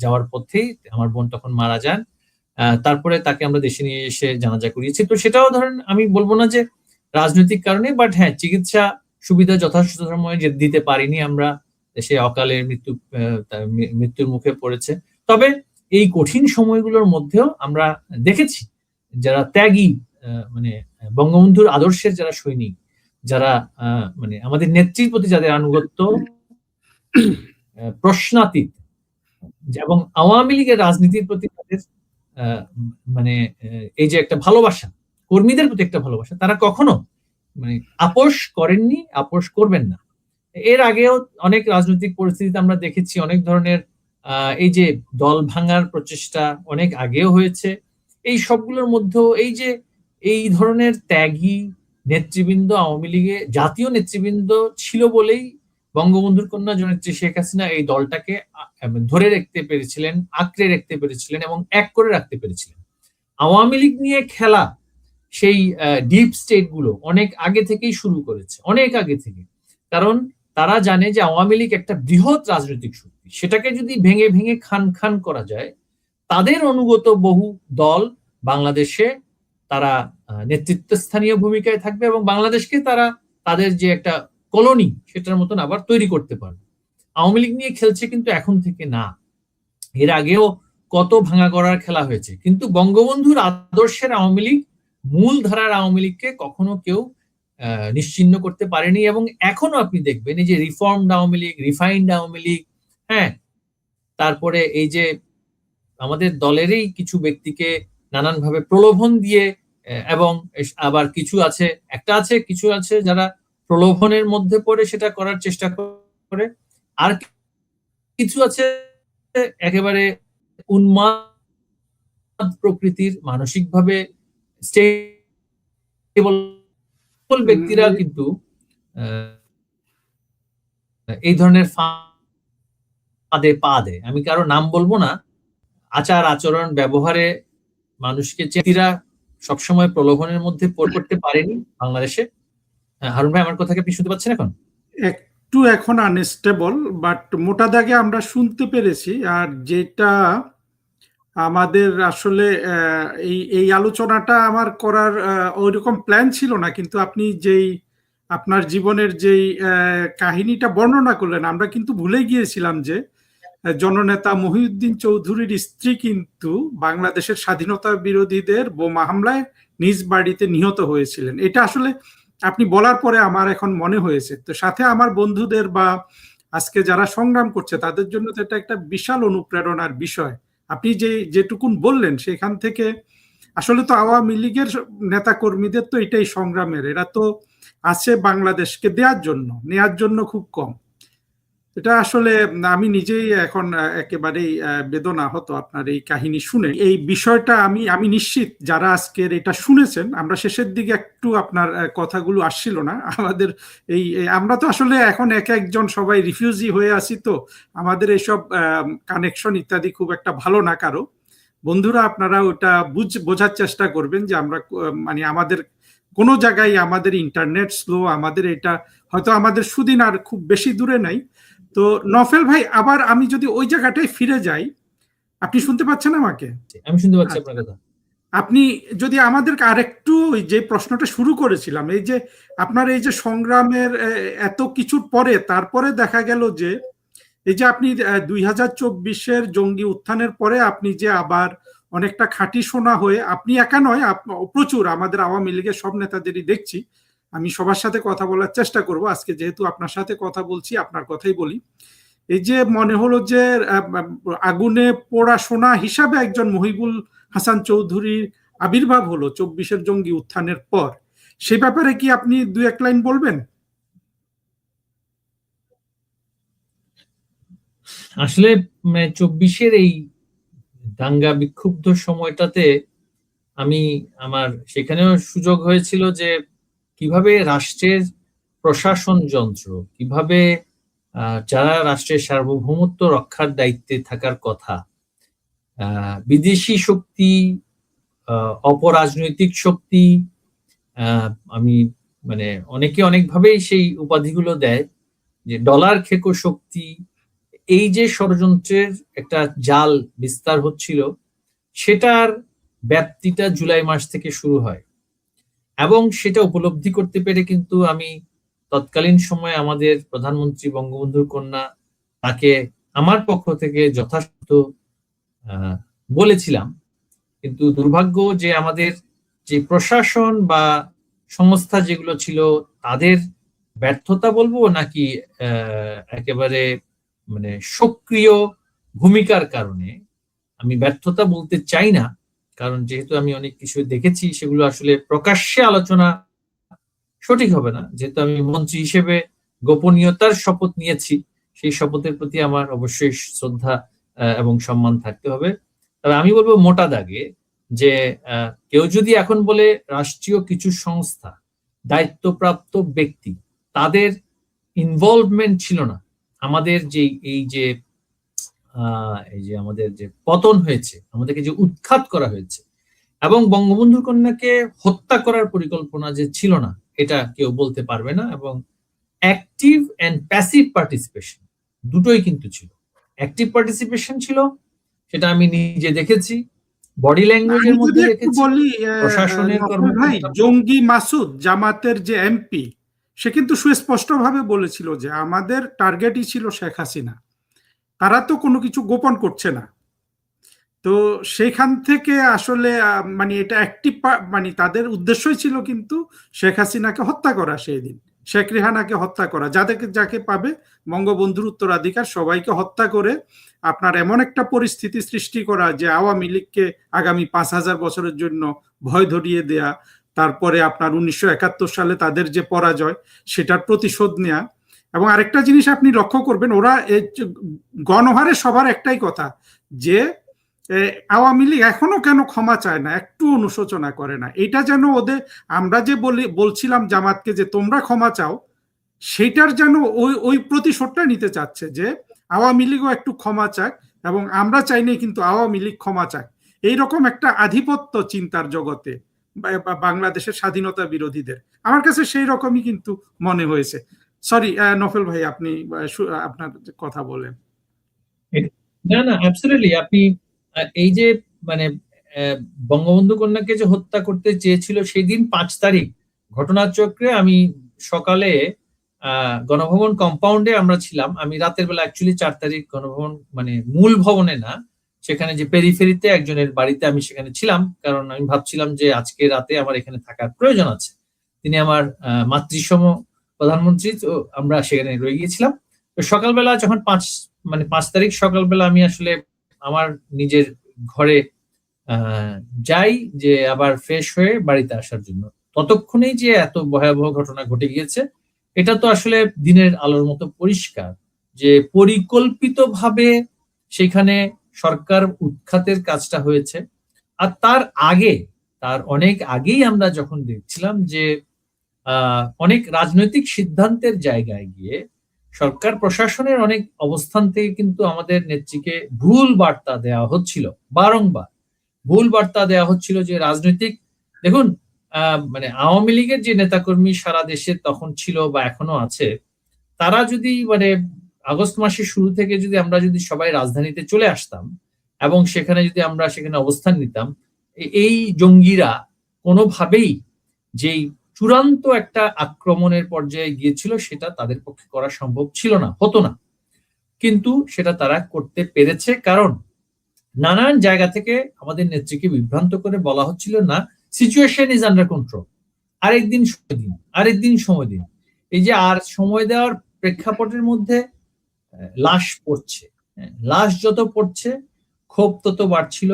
[SPEAKER 3] যাওয়ার পথেই আমার বোন তখন মারা যান। তারপরে তাকে আমরা দেশে নিয়ে এসে জানাজা করিয়েছি। তো সেটাও ধরেন আমি বলবো না যে রাজনৈতিক কারণে, বাট হ্যাঁ, চিকিৎসা সুবিধা যথাযথ সময়ে দিতে পারিনি আমরা, সে অকালে মৃত্যুর মুখে পড়েছে। তবে এই কঠিন সময়গুলোর মধ্যেও আমরা দেখেছি যারা ত্যাগী, মানে বঙ্গবন্ধুর আদর্শের যারা সৈনিক, যারা মানে আমাদের নেত্রীর প্রতি যাদের আনুগত্য প্রশ্নাতীত, এবং আওয়ামী লীগের রাজনীতির প্রতি তাদের মানে এই যে একটা ভালোবাসা, কর্মীদের প্রতি একটা ভালোবাসা, তারা কখনো মানে আপোষ করেননি, আপোষ করবেন না। এর আগেও অনেক রাজনৈতিক পরিস্থিতিতে আমরা দেখেছি অনেক ধরনের এই যে দল ভাঙার প্রচেষ্টা অনেক আগেও হয়েছে। এই সবগুলোর মধ্যেও এই যে এই ধরনের ত্যাগী নেতৃবৃন্দ আওয়ামী লীগে জাতীয় নেতৃবৃন্দ ছিল বলেই বঙ্গবন্ধুর কন্যা জননেত্রী শেখ হাসিনা এই দলটাকে ধরে রাখতে পেরেছিলেন, আঁকড়ে রাখতে পেরেছিলেন এবং এক করে রাখতে পেরেছিলেন। আওয়ামী লীগ নিয়ে খেলা সেই ডিপ স্টেট গুলো অনেক আগে থেকেই শুরু করেছে, অনেক আগে থেকে। কারণ তারা জানে যে আওয়ামী লীগ একটা বৃহৎ রাজনৈতিক শক্তি, সেটাকে যদি ভেঙে ভেঙে খান খান করা যায়, তাদের অনুগত বহু দল বাংলাদেশে তারা নেতৃত্বস্থানীয় ভূমিকায় থাকবে এবং বাংলাদেশকে তারা তাদের যে একটা কলোনি সেটার মতন আবার তৈরি করতে পারবে। আওয়ামী লীগ নিয়ে খেলছে কিন্তু এখন থেকে না, এর আগেও কত ভাঙা করার খেলা হয়েছে, কিন্তু বঙ্গবন্ধুর আদর্শের আওয়ামী লীগ, মূল ধারার আওয়ামী লীগকে কখনো কেউ নিশ্চিহ্ন করতে পারেনি। এবং এখনো আপনি দেখবেন এই যে রিফর্মড আওয়ামী লীগ, রিফাইন্ড আওয়ামী লীগ, হ্যাঁ, তারপরে এই যে আমাদের দলেরই কিছু ব্যক্তিকে নানানভাবে প্রলোভন দিয়ে, এবং আবার কিছু আছে যারা প্রলোভনের মধ্যে পড়ে সেটা করার চেষ্টা করে, আর কিছু আছে একেবারে উন্মাদ প্রকৃতির, মানসিকভাবে স্টেবল ব্যক্তিরা কিন্তু এই ধরনের ফাঁদে পা দেয়। আমি কারো নাম বলবো না, আচার আচরণ ব্যবহারে মানুষকে চেতিরা সবসময় প্রলোভনের মধ্যে পড়তে পারেনি বাংলাদেশে। হারুন ভাই, আমার কথা কি আপনি শুনতে পাচ্ছেন? এখন
[SPEAKER 2] একটু এখন আনস্টেবল, বাট মোটা দাগে আমরা শুনতে পেরেছি। আর যেটা আমাদের আসলে এই আলোচনাটা আমার করার ওইরকম প্ল্যান ছিল না, কিন্তু আপনি যেই আপনার জীবনের যেই কাহিনীটা বর্ণনা করলেন, আমরা কিন্তু ভুলে গিয়েছিলাম যে জননেতা মহিউদ্দিন চৌধুরীর স্ত্রী কিন্তু বাংলাদেশের স্বাধীনতা বিরোধীদের বোমা হামলায় নিজ বাড়িতে নিহত হয়েছিলেন। এটা আসলে আপনি বলার পরে আমার এখন মনে হয়েছে। তো সাথে আমার বন্ধুদের বা আজকে যারা সংগ্রাম করছে তাদের জন্য তো এটা একটা বিশাল অনুপ্রেরণার বিষয়। আপনি যেটুকুন বললেন সেখান থেকে আসলে তো আওয়ামী লীগের নেতা কর্মীদের তো এটাই সংগ্রামের, এরা তো আছে বাংলাদেশকে নেয়ার জন্য খুব কম। এটা আসলে আমি নিজেই এখন একেবারেই বেদনাহত আপনার এই কাহিনী শুনে। এই বিষয়টা আমি নিশ্চিত যারা আজকের এটা শুনেছেন, আমরা শেষের দিকে একটু আপনার কথাগুলো আসছিল না আমাদের, আমরা তো আসলে এখন এক একজন সবাই রিফিউজি হয়ে আছি, তো আমাদের এইসব কানেকশন ইত্যাদি খুব একটা ভালো না কারো। বন্ধুরা, আপনারা ওটা বোঝার চেষ্টা করবেন যে আমরা মানে আমাদের কোনো জায়গায় আমাদের ইন্টারনেট স্লো, আমাদের এটা হয়তো আমাদের সুদিন আর খুব বেশি দূরে নাই। তো নফেল ভাই, আবার আমি যদি ওই জায়গাটায় ফিরে যাই, আপনি শুনতে পাচ্ছেন আমাকে?
[SPEAKER 3] আমি শুনতে পাচ্ছি
[SPEAKER 2] আচ্ছা,
[SPEAKER 3] আপনার কথা।
[SPEAKER 2] আপনি যদি আমাদেরকে আরেকটু ওই যে প্রশ্নটা শুরু করেছিলাম, এই যে আপনার এই যে সংগ্রামের এত কিছুর পরে তারপরে দেখা গেল যে এই যে আপনি 2024-এর জঙ্গি উত্থানের পরে আপনি যে আবার অনেকটা খাঁটি সোনা হয়ে, আপনি একা নয়, প্রচুর আমাদের আওয়ামী লীগের সব নেতাদেরই দেখছি, আমি সবার সাথে কথা বলার চেষ্টা করব, আজকে যেহেতু আপনার সাথে কথা বলছি আপনার কথাই বলি। এই যে মনে হলো যে আগুনে পোড়া সোনা হিসাবে একজন মহিবুল হাসান চৌধুরীর আবির্ভাব হলো 24-এর জঙ্গি উত্থানের পর, সে ব্যাপারে কি আপনি দু এক লাইন বলবেন?
[SPEAKER 3] আসলে 24-এর এই দাঙ্গা বিক্ষুব্ধ সময়টাতে আমার সেখানেও সুযোগ হয়েছিল যে কিভাবে রাষ্ট্রের প্রশাসন যন্ত্র, কিভাবে যারা রাষ্ট্রের সার্বভৌমত্ব রক্ষার দায়িত্বে থাকার কথা, বিদেশি শক্তি, অপরাজনৈতিক শক্তি, আমি অনেকে অনেকভাবেই সেই উপাধিগুলো দেয়, যে ডলার খেকো শক্তি, এই যে ষড়যন্ত্রের একটা জাল বিস্তার হচ্ছিল, সেটার ব্যাপ্তিটা জুলাই মাস থেকে শুরু হয়। এবং সেটা উপলব্ধি করতে পেরে কিন্তু আমি তৎকালীন সময়ে আমাদের প্রধানমন্ত্রী বঙ্গবন্ধুর কন্যা, তাকে আমার পক্ষ থেকে যথাসাধ্য বলেছিলাম। কিন্তু দুর্ভাগ্য যে আমাদের যে প্রশাসন বা সংস্থা যেগুলো ছিল, তাদের ব্যর্থতা বলবো নাকি একেবারে সক্রিয় ভূমিকার কারণে, আমি ব্যর্থতা বলতে চাই না, কারণ যেহেতু আমি অনেক কিছু দেখেছি, সেগুলো আসলে প্রকাশ্যে আলোচনা সঠিক হবে না। যেহেতু আমি মন্ত্রী হিসেবে গোপনীয়তার শপথ নিয়েছি, সেই শপথের প্রতি আমার অবশ্যই শ্রদ্ধা এবং সম্মান থাকতে হবে। তবে আমি বলবো মোটা দাগে যে কেউ যদি এখন বলে রাষ্ট্রীয় কিছু সংস্থা, দায়িত্বপ্রাপ্ত ব্যক্তি, তাদের ইনভলভমেন্ট ছিল না আমাদের যে এই যে আমাদের যে পতন হয়েছে, আমাদেরকে যে উৎখাত করা হয়েছে, এবং বঙ্গবন্ধুর কন্যাকে হত্যা করার পরিকল্পনা যে ছিল না, এটা কেউ বলতে পারবে না। এবং অ্যাক্টিভ এন্ড প্যাসিভ পার্টিসিপেশন দুটোই কিন্তু ছিল। অ্যাক্টিভ পার্টিসিপেশন ছিল, সেটা আমি নিজে দেখেছি, বডি ল্যাঙ্গুয়েজের মধ্যে দেখেছি, প্রশাসনের কর্মকর্তা।
[SPEAKER 2] জঙ্গি মাসুদ, জামাতের যে এমপি, সে কিন্তু সুস্পষ্ট ভাবে বলেছিল যে আমাদের টার্গেটই ছিল শেখ হাসিনা, তারা তো কোনো কিছু গোপন করছে না। তো সেখান থেকে আসলে এটা একটি তাদের উদ্দেশ্যই ছিল কিন্তু শেখ হাসিনাকে হত্যা করা, সেই দিন শেখ রেহানাকে হত্যা করা, যাকে পাবে বঙ্গবন্ধুর উত্তরাধিকার সবাইকে হত্যা করে আপনার এমন একটা পরিস্থিতি সৃষ্টি করা যে আওয়ামী লীগকে আগামী 5000 বছরের জন্য ভয় ধরিয়ে দেয়া, তারপরে আপনার 1971 সালে তাদের যে পরাজয়, সেটার প্রতিশোধ নেয়া। এবং আরেকটা জিনিস আপনি লক্ষ্য করবেন, ওরা গণহারে সবার একটাই কথা, যে আওয়ামী লীগ এখনো কেন ক্ষমা চায় না, একটু অনুশোচনা করে না। এটা যেন ওদের, আমরা যে বলছিলাম জামাতকে যে তোমরা ক্ষমা চাও, সেটার যেন ওই প্রতিশোধটা নিতে চাচ্ছে, যে আওয়ামী লীগও একটু ক্ষমা চাক, এবং আমরা চাইনি কিন্তু আওয়ামী লীগ ক্ষমা চাক। এইরকম একটা আধিপত্য চিন্তার জগতে বাংলাদেশের স্বাধীনতা বিরোধীদের, আমার কাছে সেই রকমই কিন্তু মনে হয়েছে। সরি নফেল ভাই, আপনি আপনার কথা বলেন।
[SPEAKER 3] না না, অ্যাবসলিউটলি। আপনি এই যে বঙ্গবন্ধু কন্যাকে যে হত্যা করতে চেয়েছিল, সেই দিন 5 তারিখ ঘটনাচক্রে আমি সকালে গণভবন কম্পাউন্ডে আমরা ছিলাম। আমি রাতের বেলা অ্যাকচুয়ালি 4 তারিখ গণভবন মূল ভবনে না, সেখানে যে পেরিফেরিতে একজনের বাড়িতে আমি সেখানে ছিলাম, কারণ আমি ভাবছিলাম যে আজকে রাতে আমার এখানে থাকার প্রয়োজন আছে। তিনি আমার মাতৃসম প্রধানমন্ত্রী, তো আমরা সেখানে রয়ে গিয়েছিলাম। তো সকালবেলা যখন 5 তারিখ সকালবেলা আমি আসলে আমার নিজের ঘরে যাই, যে আবার ফ্রেশ হয়ে বাড়িতে আসার জন্য, ততক্ষণেই যে এত ভয়াবহ ঘটনা ঘটে গিয়েছে, এটা তো আসলে দিনের আলোর মতো পরিষ্কার যে পরিকল্পিতভাবে সেখানে সরকার উৎখাতের কাজটা হয়েছে। আর তার অনেক আগেই আমরা যখন দেখছিলাম যে অনেক রাজনৈতিক সিদ্ধান্তের জায়গায় গিয়ে সরকার প্রশাসনের অনেক অবস্থান থেকে কিন্তু আমাদের নেত্রীকে ভুল বার্তা দেওয়া হচ্ছিল, বারংবার ভুল বার্তা দেওয়া হচ্ছিল, যে রাজনৈতিক, দেখুন মানে আওয়ামী লীগের যে নেতাকর্মী সারা দেশে তখন ছিল বা এখনো আছে, তারা যদি মানে আগস্ট মাসের শুরু থেকে যদি আমরা যদি সবাই রাজধানীতে চলে আসতাম এবং সেখানে যদি আমরা সেখানে অবস্থান নিতাম, এই জঙ্গিরা কোনোভাবেই যেই চূড়ান্ত একটা আক্রমণের পর্যায়ে গিয়েছিল সেটা তাদের পক্ষে করা সম্ভব ছিল না, হতো না। কিন্তু সেটা তারা করতে পেরেছে, কারণ নানান জায়গা থেকে আমাদের নেত্রীকে বিভ্রান্ত করে বলা হচ্ছিল না, সিচুয়েশন ইজ আন্ডার কন্ট্রোল, আরেকদিন সময় দিন, আরেকদিন সময় দিন। এই যে আর সময় দেওয়ার প্রেক্ষাপটের মধ্যে লাশ পড়ছে, লাশ যত পড়ছে ক্ষোভ তত বাড়ছিল,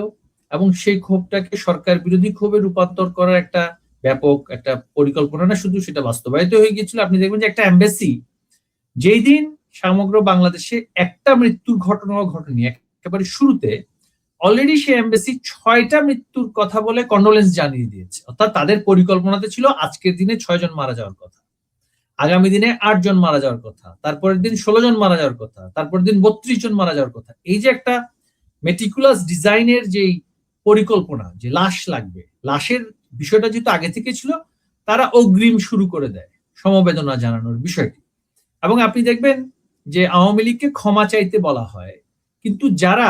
[SPEAKER 3] এবং সেই ক্ষোভটাকে সরকার বিরোধী ক্ষোভে রূপান্তর করার একটা ব্যাপক একটা পরিকল্পনা না শুধু, সেটা বাস্তবায়িত হয়ে গিয়েছিল। আপনি দেখবেন যে একটা এমবাসি যেই দিন সমগ্র বাংলাদেশে একটা মৃত্যুর ঘটনাও ঘটেনি, একেবারে শুরুতে অলরেডি সেই এমবাসি 6টা মৃত্যুর কথা বলে কন্ডোলেন্স জানিয়ে দিয়েছে। অর্থাৎ তাদের পরিকল্পনাতে ছিল আজকের দিনে 6 জন মারা যাওয়ার কথা, আগামী দিনে 8 জন মারা যাওয়ার কথা, তারপরের দিন 16 জন মারা যাওয়ার কথা, তারপরের দিন 32 জন মারা যাওয়ার কথা। এই যে একটা মেটিকুলাস ডিজাইনের যেই পরিকল্পনা, যে লাশ লাগবে, লাশের বিষয়টা যেহেতু আগে থেকে ছিল, তারা অগ্রিম শুরু করে দেয় সমবেদনা জানানোর বিষয়টি। এবং আপনি দেখবেন যে আওয়ামী লীগকে ক্ষমা চাইতে বলা হয়, কিন্তু যারা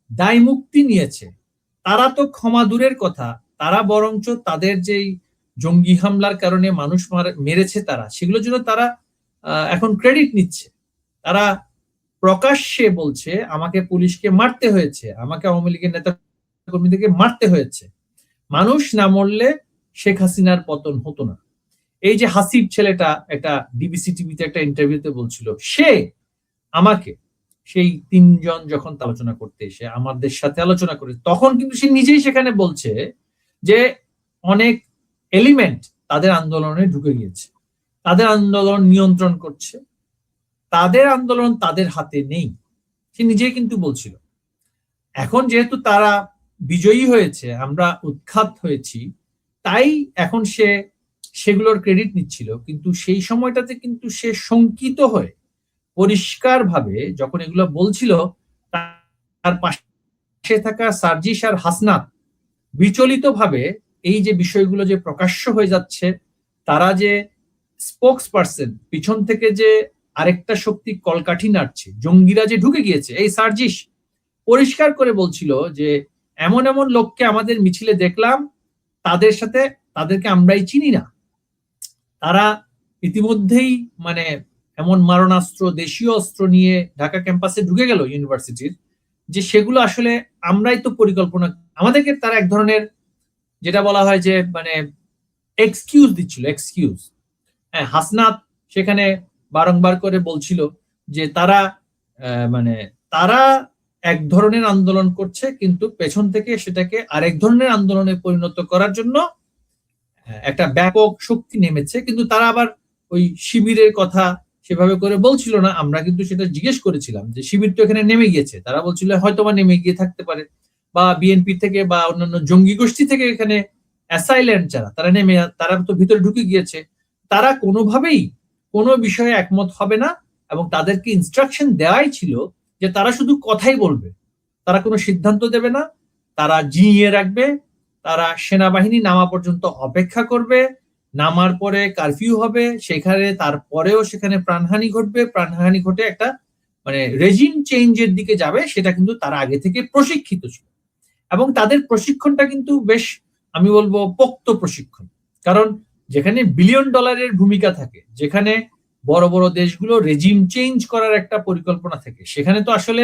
[SPEAKER 3] দায় মুক্তি নিয়েছে তারা তো ক্ষমা দূরের কথা, তারা বরঞ্চ তাদের যেই জঙ্গি হামলার কারণে মানুষ মেরেছে তারা, সেগুলোর জন্য তারা এখন ক্রেডিট নিচ্ছে। তারা প্রকাশ্যে বলছে আমাকে পুলিশকে মারতে হয়েছে, আমাকে আওয়ামী লীগের নেতা কর্মীদেরকে মারতে হয়েছে, মানুষ না মরলে শেখ হাসিনার পতন হতো না। এই যে হাসিব ছেলেটা একটা ডিবিসি টিভিতে একটা ইন্টারভিউতে বলছিল, সে আমাকে সেই 3 জন যখন আলোচনা করতে এসে আমাদের সাথে আলোচনা করে, তখন কিন্তু সে নিজেই সেখানে বলছে যে অনেক এলিমেন্ট তাদের আন্দোলনে ঢুকে গিয়েছে, তাদের আন্দোলন নিয়ন্ত্রণ করছে, তাদের আন্দোলন তাদের হাতে নেই, সে নিজেই কিন্তু বলছিল। এখন যেহেতু তারা বিজয়ী হয়েছে, আমরা উৎখাত হয়েছি, তাই এখন সে সেগুলোর ক্রেডিট নিচ্ছিল। কিন্তু সেই সময়টাতে কিন্তু সে শঙ্কিত হয়ে পরিষ্কার ভাবে যখন এগুলো বলছিল, তার পাশে থাকা সার্জিস আর হাসনাত বিচলিত ভাবে এই যে বিষয়গুলো যে প্রকাশ্য হয়ে যাচ্ছে, তারা যে স্পোক্স পার্সন, পিছন থেকে যে আরেকটা শক্তি কলকাঠি নাড়ছে, জঙ্গিরা যে ঢুকে গিয়েছে, এই সার্জিস পরিষ্কার করে বলছিল যে এমন এমন লোককে আমাদের মিছিলে দেখলাম, তাদের সাথে তাদেরকে আমরাই চিনি না, তারা ইতিমধ্যেই মানে এমন মারণাস্ত্র, দেশীয় অস্ত্র নিয়ে ঢাকা ক্যাম্পাসে ঢুকে গেল ইউনিভার্সিটির, যে সেগুলো আসলে আমরাই তো পরিকল্পনা, আমাদেরকে তারা এক ধরনের যেটা বলা হয় যে মানে এক্সকিউজ দিচ্ছিল, এক্সকিউজ। হ্যাঁ, হাসনাত সেখানে বারংবার করে বলছিল যে তারা মানে তারা এক ধরনের আন্দোলন করছে, কিন্তু পেছন থেকে সেটাকে আরেক ধরনের আন্দোলনে পরিণত করার জন্য একটা ব্যাপক শক্তি নেমেছে। কিন্তু তারা আবার ওই শিবিরের কথা সেভাবে করে বলছিল না। আমরা কিন্তু সেটা জিজ্ঞেস করেছিলাম যে শিবির তো এখানে নেমে গিয়েছে, তারা বলছিল হয়তো বা নেমে গিয়ে থাকতে পারে, বা বিএনপি থেকে বা অন্যান্য জঙ্গি গোষ্ঠী থেকে এখানে অ্যাসাইল্যান্ড যারা, তারা নেমে, তারা তো ভিতরে ঢুকে গিয়েছে। তারা কোনোভাবেই কোনো বিষয়ে একমত হবে না, এবং তাদেরকে ইনস্ট্রাকশন দেওয়াই ছিল যে তারা শুধু কথাই বলবে, তারা কোনো সিদ্ধান্ত দেবে না, তারা জিইয়ে রাখবে, তারা সেনাবাহিনী নামা পর্যন্ত অপেক্ষা করবে, নামার পরে কারফিউ হবে, সেখানে তারপরেও সেখানে প্রাণহানি ঘটবে, প্রাণহানি ঘটে একটা মানে রেজিম চেঞ্জের দিকে যাবে, সেটা কিন্তু তারা আগে থেকে প্রশিক্ষিত ছিল। এবং তাদের প্রশিক্ষণটা কিন্তু বেশ, আমি বলবো, পোক্ত প্রশিক্ষণ। কারণ যেখানে বিলিয়ন ডলারের ভূমিকা থাকে, যেখানে বড় বড় দেশগুলো রেজিম চেঞ্জ করার একটা পরিকল্পনা থাকে, সেখানে তো আসলে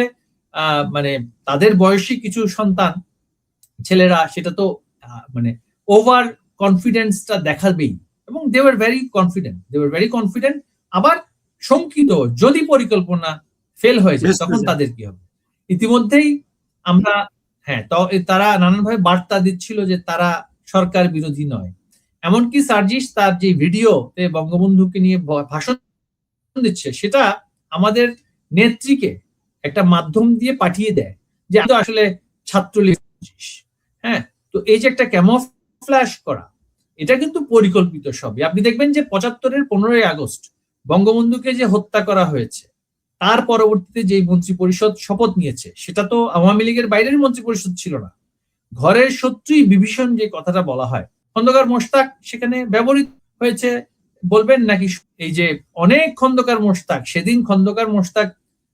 [SPEAKER 3] মানে তাদের বয়সী কিছু সন্তান ছেলেরা সেটা তো মানে ওভার কনফিডেন্সটা দেখাবেই, এবং দে ওয়ার ভেরি কনফিডেন্ট, আবার শঙ্কিত যদি পরিকল্পনা ফেল হয়ে যায় তখন তাদের কি হবে। ইতিমধ্যেই আমরা তারা নানানভাবে বার্তা দিচ্ছিল যে তারা সরকার বিরোধী নয়। এমনকি সার্জিস তার যে ভিডিওতে বঙ্গবন্ধুকে নিয়ে ভাষণ দিচ্ছে, সেটা আমাদের নেত্রীকে একটা মাধ্যম দিয়ে পাঠিয়ে দেয় যে আসলে ছাত্রলীগ। হ্যাঁ, তো এই যে একটা ক্যামোফ্ল্যাশ করা, এটা কিন্তু পরিকল্পিত সবই। আপনি দেখবেন যে 75-এর 15ই আগস্ট বঙ্গবন্ধুকে যে হত্যা করা হয়েছে, তার পরবর্তীতে যে মন্ত্রী পরিষদ শপথ নিয়েছে, সেটা তো আওয়ামী লীগের বাইরের মন্ত্রী পরিষদ ছিল না। ঘরের শত্রুই বিভীষণ যে কথাটা বলা হয়, খন্দকার মোশতাক সেখানে ব্যবহৃত হয়েছে বলবেন নাকি? এই যে অনেক খন্দকার মোশতাক, সেদিন খন্দকার মোশতাক,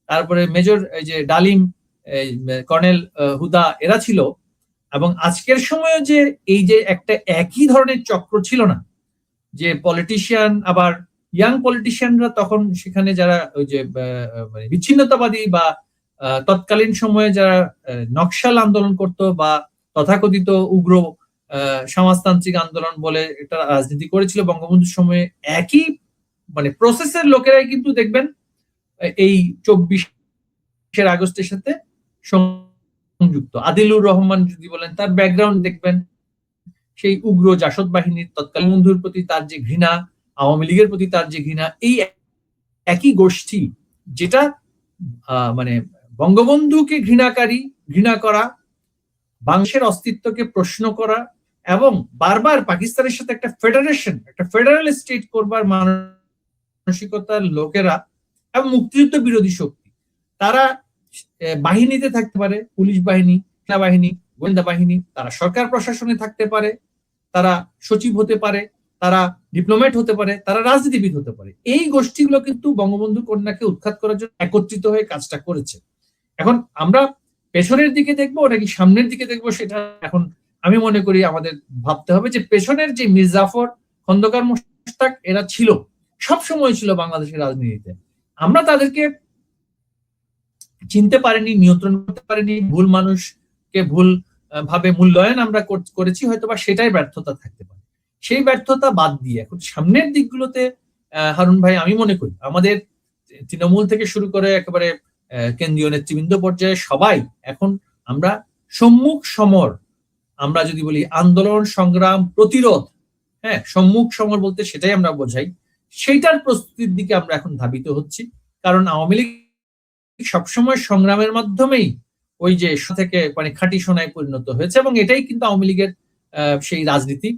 [SPEAKER 3] তারপরে মেজর এই যে ডালিম, কর্নেল হুদা, এরা ছিল। এবং আজকের সময়ে যে এই যে একটা একই ধরনের চক্র ছিল না, যে পলিটিশিয়ান আবার ইয়াং পলিটিশিয়ানরা তখন সেখানে যারা ওই যে মানে বিচ্ছিন্নতাবাদী বা তৎকালীন সময়ে যারা নকশাল আন্দোলন করত বা তথাকথিত উগ্র সমাজতান্ত্রিক আন্দোলন বলে একটা রাজনীতি করেছিল বঙ্গবন্ধুর সময়ে, একই মানে প্রসেসের লোকেরাই কিন্তু দেখবেন এই 24 আগস্টের সাথে সংযুক্ত। আদিলুর রহমান যদি বলেন, তার ব্যাকগ্রাউন্ড দেখবেন সেই উগ্র জাসদ বাহিনীর, তৎকালীন বন্ধুর প্রতি তার যে ঘৃণা, আওয়ামী লীগের প্রতি তার যে ঘৃণা, এই একই গোষ্ঠী যেটা মানে বঙ্গবন্ধুকে ঘৃণা করা, বাংলাদেশের অস্তিত্বকে প্রশ্ন করা এবং বারবার পাকিস্তানের সাথে একটা ফেডারেল স্টেট করবার মানসিকতার লোকেরা এবং মুক্তিযুদ্ধ বিরোধী শক্তি, তারা বাহিনীতে থাকতে পারে, পুলিশ বাহিনী, সেনাবাহিনী, গোয়েন্দা বাহিনী, তারা সরকার প্রশাসনে থাকতে পারে, তারা সচিব হতে পারে, তারা ডিপ্লোম্যাট হতে পারে, তারা রাজনীতিবিদ হতে পারে। এই গোষ্ঠীগুলো কিন্তু বঙ্গবন্ধু কন্যাকে উৎখাত করার জন্য একত্রিত হয়ে কাজটা করেছে। এখন আমরা পেছনের দিকে দেখবো নাকি সামনের দিকে দেখবো, সেটা এখন আমি মনে করি আমাদের ভাবতে হবে যে পেছনের যে মীর জাফর, খন্দকার মোশতাক, এরা ছিল, সবসময় ছিল বাংলাদেশের রাজনীতিতে। আমরা তাদেরকে চিনতে পারিনি, নিয়ন্ত্রণ করতে পারিনি, ভুল মানুষকে ভুল ভাবে মূল্যায়ন আমরা করেছি, হয়তোবা সেটাই ব্যর্থতা থাকতে পারে। সেই ব্যর্থতা বাদ দিয়ে এখন সামনের দিকগুলোতে হারুন ভাই, আমি মনে করি আমাদের তৃণমূল থেকে শুরু করে একেবারে কেন্দ্রীয় নেতৃবৃন্দ পর্যায়ে সবাই এখন আমরা সম্মুখ সমর, আমরা যদি বলি আন্দোলন, সংগ্রাম, প্রতিরোধ, হ্যাঁ, সম্মুখ সমর বলতে সেটাই আমরা বোঝাই, সেইটার প্রস্তুতির দিকে আমরা এখন ধাবিত হচ্ছি। কারণ আওয়ামী লীগ সবসময় সংগ্রামের মাধ্যমেই ওই যে থেকে মানে খাঁটি সোনায় পরিণত হয়েছে, এবং এটাই কিন্তু আওয়ামী লীগের সেই রাজনীতি,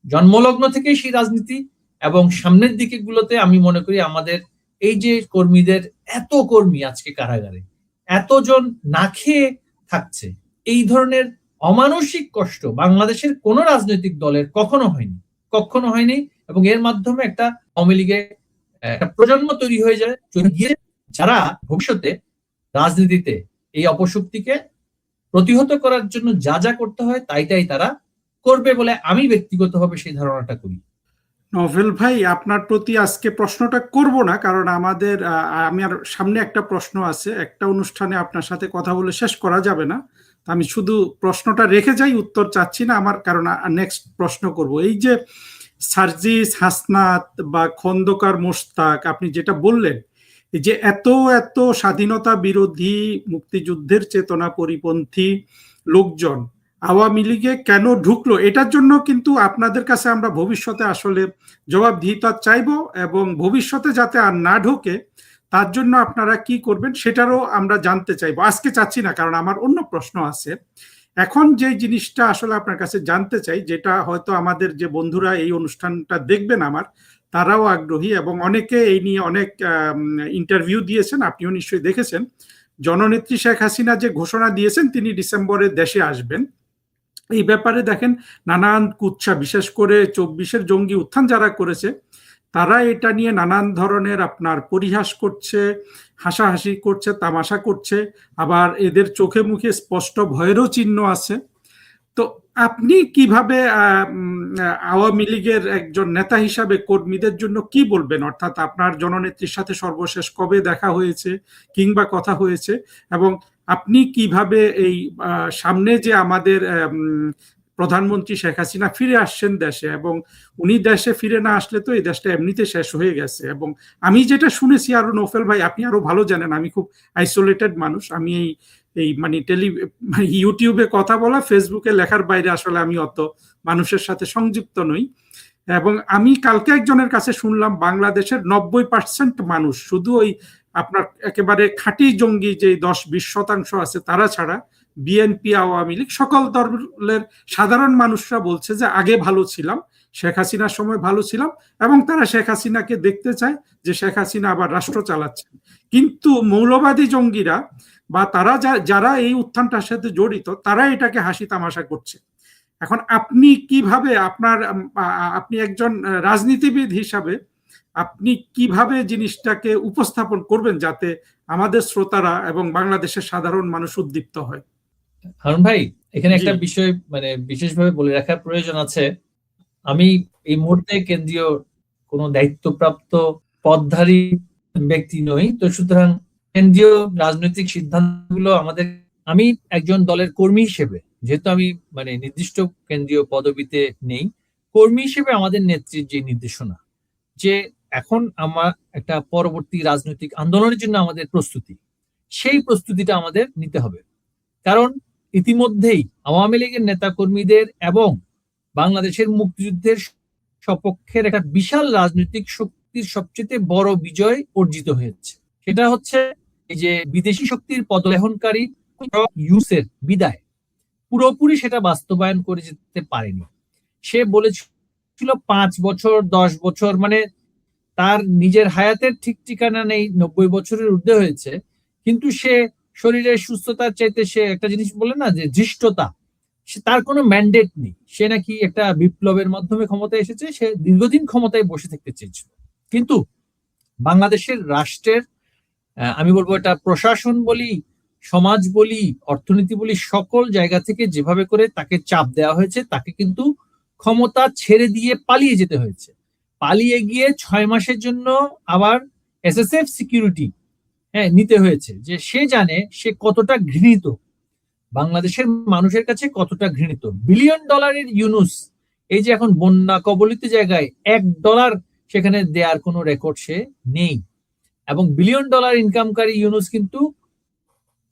[SPEAKER 3] জন্মলগ্ন থেকেই সেই রাজনীতি। এবং সামনের দিকে গুলোতে আমি মনে করি আমাদের এই যে কর্মীদের, এত কর্মী আজকে কারাগারে, এতজন না খেয়ে থাকছে, এই ধরনের অমানসিক কষ্ট বাংলাদেশের কোন রাজনৈতিক দলের কখনো হয়নি। এবং এর মাধ্যমে একটা আওয়ামী লীগের একটা প্রজন্ম তৈরি হয়ে যায়, যারা ভবিষ্যতে রাজনীতিতে এই অপশক্তিকে প্রতিহত করার জন্য যা যা করতে হয় তাই তারা করবে বলে আমি ব্যক্তিগতভাবে সেই ধারণাটা করি।
[SPEAKER 2] নভেল ভাই, আপনার প্রতি আজকে প্রশ্নটা করব না, কারণ আমার সামনে একটা প্রশ্ন আছে, একটা অনুষ্ঠানে আপনার সাথে কথা বলে শেষ করা যাবে না। আমি শুধু প্রশ্নটা রেখে যাই, উত্তর চাচ্ছি না আমার, কারণ নেক্সট প্রশ্ন করব। এই যে সার্জিস, হাসনাত বা খন্দকার মোশতাক, আপনি যেটা বললেন, এই যে এত স্বাধীনতা বিরোধী, মুক্তিযুদ্ধের চেতনা পরিপন্থী লোকজন আওয়ামী লীগে কেন ঢুকলো, এটার জন্য কিন্তু আপনাদের কাছে আমরা ভবিষ্যতে আসলে জবাবদিহিতা চাইবো, এবং ভবিষ্যতে যাতে আর না ঢোকে তার জন্য আপনারা কি করবেন সেটারও আমরা জানতে চাইবো। আজকে চাচ্ছি না, কারণ আমার অন্য প্রশ্ন আছে। এখন যে জিনিসটা আসলে আপনার কাছে জানতে চাই, যেটা হয়তো আমাদের যে বন্ধুরা এই অনুষ্ঠানটা দেখবেন তারাও আগ্রহী, এবং অনেকে এই নিয়ে অনেক ইন্টারভিউ দিয়েছেন, আপনিও নিশ্চয়ই দেখেছেন। জননেত্রী শেখ হাসিনা যে ঘোষণা দিয়েছেন তিনি ডিসেম্বরে দেশে আসবেন, এই ব্যাপারে দেখেন নানান কুৎসা, বিশেষ করে 24-এর জঙ্গি উত্থান যারা করেছে তারা এটা নিয়ে নানান ধরনের আপনার পরিহাস করছে, হাসাহাসি করছে, তামাশা করছে, আবার এদের চোখে মুখে স্পষ্ট ভয়েরও চিহ্ন আছে। তো আপনি কিভাবে আওয়ামী লীগের একজন নেতা হিসাবে কর্মীদের জন্য কি বলবেন? অর্থাৎ আপনার জননেত্রীর সাথে সর্বশেষ কবে দেখা হয়েছে কিংবা কথা হয়েছে, এবং আপনি কিভাবে এই সামনে যে আমাদের প্রধানমন্ত্রী শেখ হাসিনা ফিরে আসছেন দেশে, এবং উনি দেশে ফিরে না আসলে তো এই দেশটা এমনিতে শেষ হয়ে গেছে। এবং আমি যেটা শুনেছি, আরো নফেল ভাই আপনি আরো ভালো জানেন, আমি খুব আইসোলেটেড মানুষ, আমি এই মানে ইউটিউবে কথা বলা, ফেসবুকে লেখার বাইরে আসলে আমি অত মানুষের সাথে সংযুক্ত নই। এবং আমি কালকে একজনের কাছে শুনলাম বাংলাদেশের 90% মানুষ, শুধু ওই আপনার একেবারে খাঁটি জঙ্গি যে 10-20% আছে তারা ছাড়া, বিএনপি, আওয়ামী লীগ, সকল দলের সাধারণ মানুষরা বলছে যে আগে ভালো ছিলাম, শেখ হাসিনার সময় ভালো ছিলাম, এবং তারা শেখ হাসিনাকে দেখতে চায় যে শেখ হাসিনা আবার রাষ্ট্র চালাচ্ছেন। কিন্তু মৌলবাদী জঙ্গিরা বা তারা যারা এই উত্থানটার সাথে জড়িত, তারা এটাকে হাসি তামাশা করছে। এখন আপনি কিভাবে আপনি একজন রাজনীতিবিদ হিসাবে আপনি কিভাবে জিনিসটাকে উপস্থাপন করবেন যাতে আমাদের শ্রোতারা এবং বাংলাদেশের সাধারণ মানুষ উদ্দীপ্ত হয়?
[SPEAKER 3] হারুন ভাই, এখানে একটা
[SPEAKER 2] জি।
[SPEAKER 3] বিষয় মানে বিশেষভাবে বলে রাখার প্রয়োজন আছে। আমি এই মুহূর্তে কেন্দ্রীয় কোনো দায়িত্বপ্রাপ্ত পদধারী ব্যক্তি নই, তো সুতরাং কেন্দ্রীয় রাজনৈতিক সিদ্ধান্তগুলো আমি একজন দলের কর্মী হিসেবে, যেহেতু আমি মানে নির্দিষ্ট কেন্দ্রীয় পদবিতে নেই, কর্মী হিসেবে আমাদের নেত্রীর যে নির্দেশনা যে এখন আমার একটা পরবর্তী রাজনৈতিক আন্দোলনের জন্য আমাদের প্রস্তুতি, সেই প্রস্তুতিটা আমাদের নিতে হবে। কারণ ইতিমধ্যেই আওয়ামী লীগের নেতা কর্মীদের এবং বাংলাদেশের মুক্তিযুদ্ধের সপক্ষের একটা বিশাল রাজনৈতিক শক্তির সবচেয়ে বড় বিজয় অর্জিত হয়েছে। সেটা হচ্ছে এই যে বিদেশি শক্তির পদলেহনকারী ইউসের বিদায় পুরোপুরি সেটা বাস্তবায়ন করে যেতে পারেনি। সে বলেছিল 5 বছর 10 বছর, মানে তার নিজের হায়াতের ঠিক ঠিকানা নেই, 90 বছরের ঊর্ধ্বে হয়েছে, কিন্তু সে শরীরের সুস্থতার চাইতে সে একটা জিনিস বলে না যে ধৃষ্টতা, সে তার কোনো ম্যান্ডেট নেই। সে নাকি একটা বিপ্লবের মাধ্যমে ক্ষমতায় এসেছে, সে দীর্ঘদিন ক্ষমতায় বসে থাকতে চেয়েছিল। কিন্তু বাংলাদেশের রাষ্ট্রের আমি বলবো এটা প্রশাসন বলি, সমাজ বলি, অর্থনীতি বলি, সকল জায়গা থেকে যেভাবে করে তাকে চাপ দেওয়া হয়েছে, তাকে কিন্তু ক্ষমতা ছেড়ে দিয়ে পালিয়ে যেতে হয়েছে। পালিয়ে গিয়ে 6 মাসের জন্য আবার এসএসএফ সিকিউরিটি নিতে হয়েছে, যে সে জানে সে কতটা ঘৃণিত, বাংলাদেশের মানুষের কাছে কতটা ঘৃণিত। $1 বিলিয়ন ইউনুস, এই যে এখন বন্যা কবলিত জায়গায় $1 সেখানে দেওয়ার কোনো রেকর্ড সে নেই, এবং $1 বিলিয়ন ইনকামকারী ইউনুস কিন্তু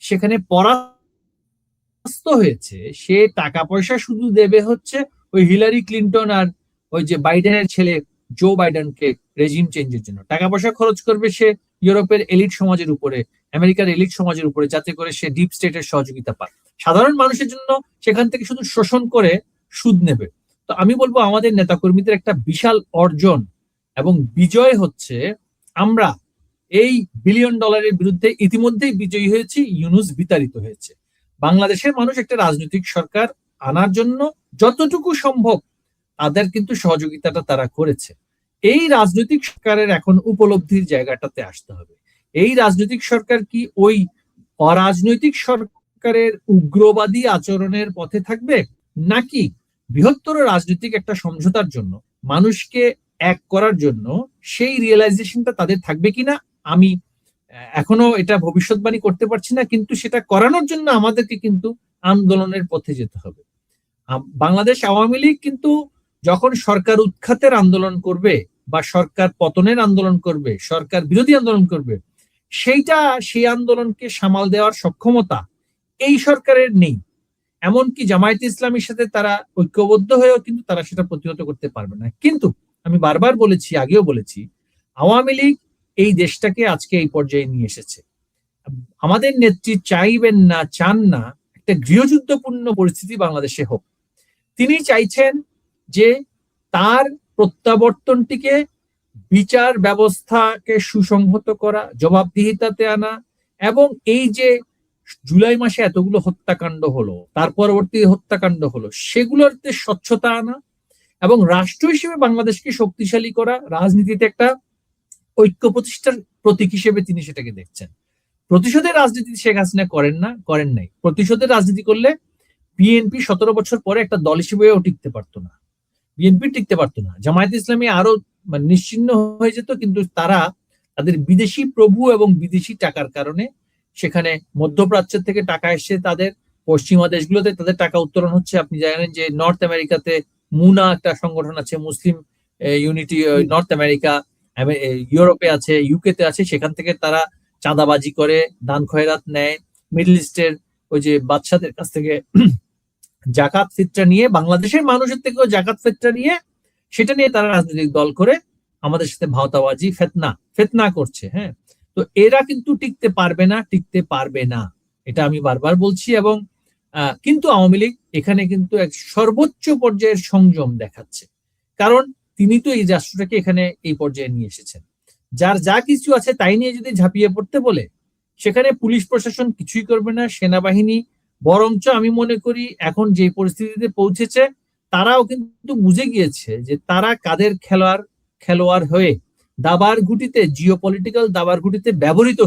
[SPEAKER 3] সেখানে পরাস্ত হয়েছে। সে টাকা পয়সা শুধু দেবে হচ্ছে ওই হিলারি ক্লিন্টন আর ওই যে বাইডেনের ছেলে জো বাইডেনকে রেজিম চেঞ্জের জন্য টাকা পয়সা খরচ করবে সে ইউরোপের এলিট সমাজের উপরে, আমেরিকার এলিট সমাজের উপরে, যাতে করে সে ডিপ স্টেটের সহযোগিতা পায়। সাধারণ মানুষের জন্য সেখান থেকে শুধু শোষণ করে সুদ নেবে। তো আমি বলবো আমাদের নেতাকর্মীদের একটা বিশাল অর্জন এবং বিজয় হচ্ছে আমরা এই $1 বিলিয়ন বিরুদ্ধে ইতিমধ্যেই বিজয়ী হয়েছি, ইউনুস বিতাড়িত হয়েছে। বাংলাদেশের মানুষ একটা রাজনৈতিক সরকার আনার জন্য যতটুকু সম্ভব তাদের কিন্তু সহযোগিতাটা তারা করেছে। এই রাজনৈতিক সরকারের এখন উপলব্ধির জায়গাটাতে আসতে হবে। এই রাজনৈতিক সরকার কি ওই অরাজনৈতিক সরকারের উগ্রবাদী আচরণের পথে থাকবে, নাকি বৃহত্তর রাজনৈতিক একটা সমঝোতার জন্য, মানুষকে এক করার জন্য সেই রিয়েলাইজেশনটা তাদের থাকবে কিনা আমি এখনো এটা ভবিষ্যৎবাণী করতে পারছি না। কিন্তু সেটা করানোর জন্য আমাদেরকে কিন্তু আন্দোলনের পথে যেতে হবে। বাংলাদেশ আওয়ামী লীগ কিন্তু যখন সরকার উৎখাতের আন্দোলন করবে বা সরকার পতনের আন্দোলন করবে, সরকার বিরোধী আন্দোলন করবে, সেই আন্দোলনকে সামাল দেওয়ার সক্ষমতা এই সরকারের নেই। এমনকি জামায়াতে ইসলামীর সাথে তারা ঐক্যবদ্ধ হয়েও কিন্তু তারা সেটা প্রতিহত করতে পারবে না। কিন্তু আমি বারবার বলেছি, আগেও বলেছি, আওয়ামী লীগ এই দেশটাকে আজকে এই পর্যায়ে নিয়ে এসেছে। আমাদের নেত্রী চাইবেন না, চান না একটা গৃহযুদ্ধপূর্ণ পরিস্থিতি বাংলাদেশে হোক। তিনি চাইছেন যে তার প্রত্যাবর্তনটিকে বিচার ব্যবস্থাকে সুসংহত করা, জবাবদিহিতাতে আনা, এবং এই যে জুলাই মাসে এতগুলো হত্যাকাণ্ড হলো, তার পরবর্তী হত্যাকাণ্ড হলো, সেগুলোতে স্বচ্ছতা আনা এবং রাষ্ট্র হিসেবে বাংলাদেশকে শক্তিশালী করা, রাজনীতিতে একটা ঐক্য প্রতিষ্ঠার প্রতীক হিসেবে তিনি সেটাকে দেখছেন। প্রতিশোধের রাজনীতি শেখ হাসিনা করেন নাই। প্রতিশোধের রাজনীতি করলে বিএনপি 17 বছর পরে একটা দল হিসেবেও টিকতে পারতো না, বিএনপি টিকতে পারতো না, জামায়াতে ইসলামী আরো নিশ্চিহ্ন হয়ে যেত। কিন্তু তারা তাদের বিদেশি প্রভু এবং বিদেশি টাকার কারণে, সেখানে মধ্যপ্রাচ্যের থেকে টাকা এসে তাদের পশ্চিমা দেশগুলোতে তাদের টাকা উত্তোলন হচ্ছে। আপনি জানেন যে নর্থ আমেরিকাতে মুনা একটা সংগঠন আছে, মুসলিম ইউনিটি নর্থ আমেরিকা, ইউরোপে আছে, ইউকেতে আছে, সেখান থেকে তারা চাঁদাবাজি করে, দান খয়রাত নেয়, মিডল ইস্টের ওই যে বাদশাদের কাছ থেকে জাকাত ফিতরা নিয়ে, বাংলাদেশের মানুষের থেকেও জাকাত ফিতরা নিয়ে, সেটা নিয়ে তারা রাজনৈতিক দল করে আমাদের সাথে ভাওতাবাজি ফেতনা করছে। হ্যাঁ, তো এরা কিন্তু টিকতে পারবে না, এটা আমি বারবার বলছি। এবং কিন্তু আওয়ামী লীগ এখানে কিন্তু এক সর্বোচ্চ পর্যায়ের সংযম দেখাচ্ছে, কারণ তিনি তো এই রাষ্ট্রটাকে এখানে এই পর্যায়ে নিয়ে এসেছেন। যার যা কিছু আছে তাই নিয়ে যদি ঝাঁপিয়ে পড়তে বলে, সেখানে পুলিশ প্রশাসন কিছুই করবে না, সেনাবাহিনী বরঞ্চ আমি মনে করি এখন যে পরিস্থিতিতে পৌঁছেছে তারাও কিন্তু বুঝে গিয়েছে যে তারা কাদের খেলোয়াড় হয়ে দাবার ঘুঁটিতে, জিওপলিটিক্যাল দাবার ঘুঁটিতে ব্যবহৃত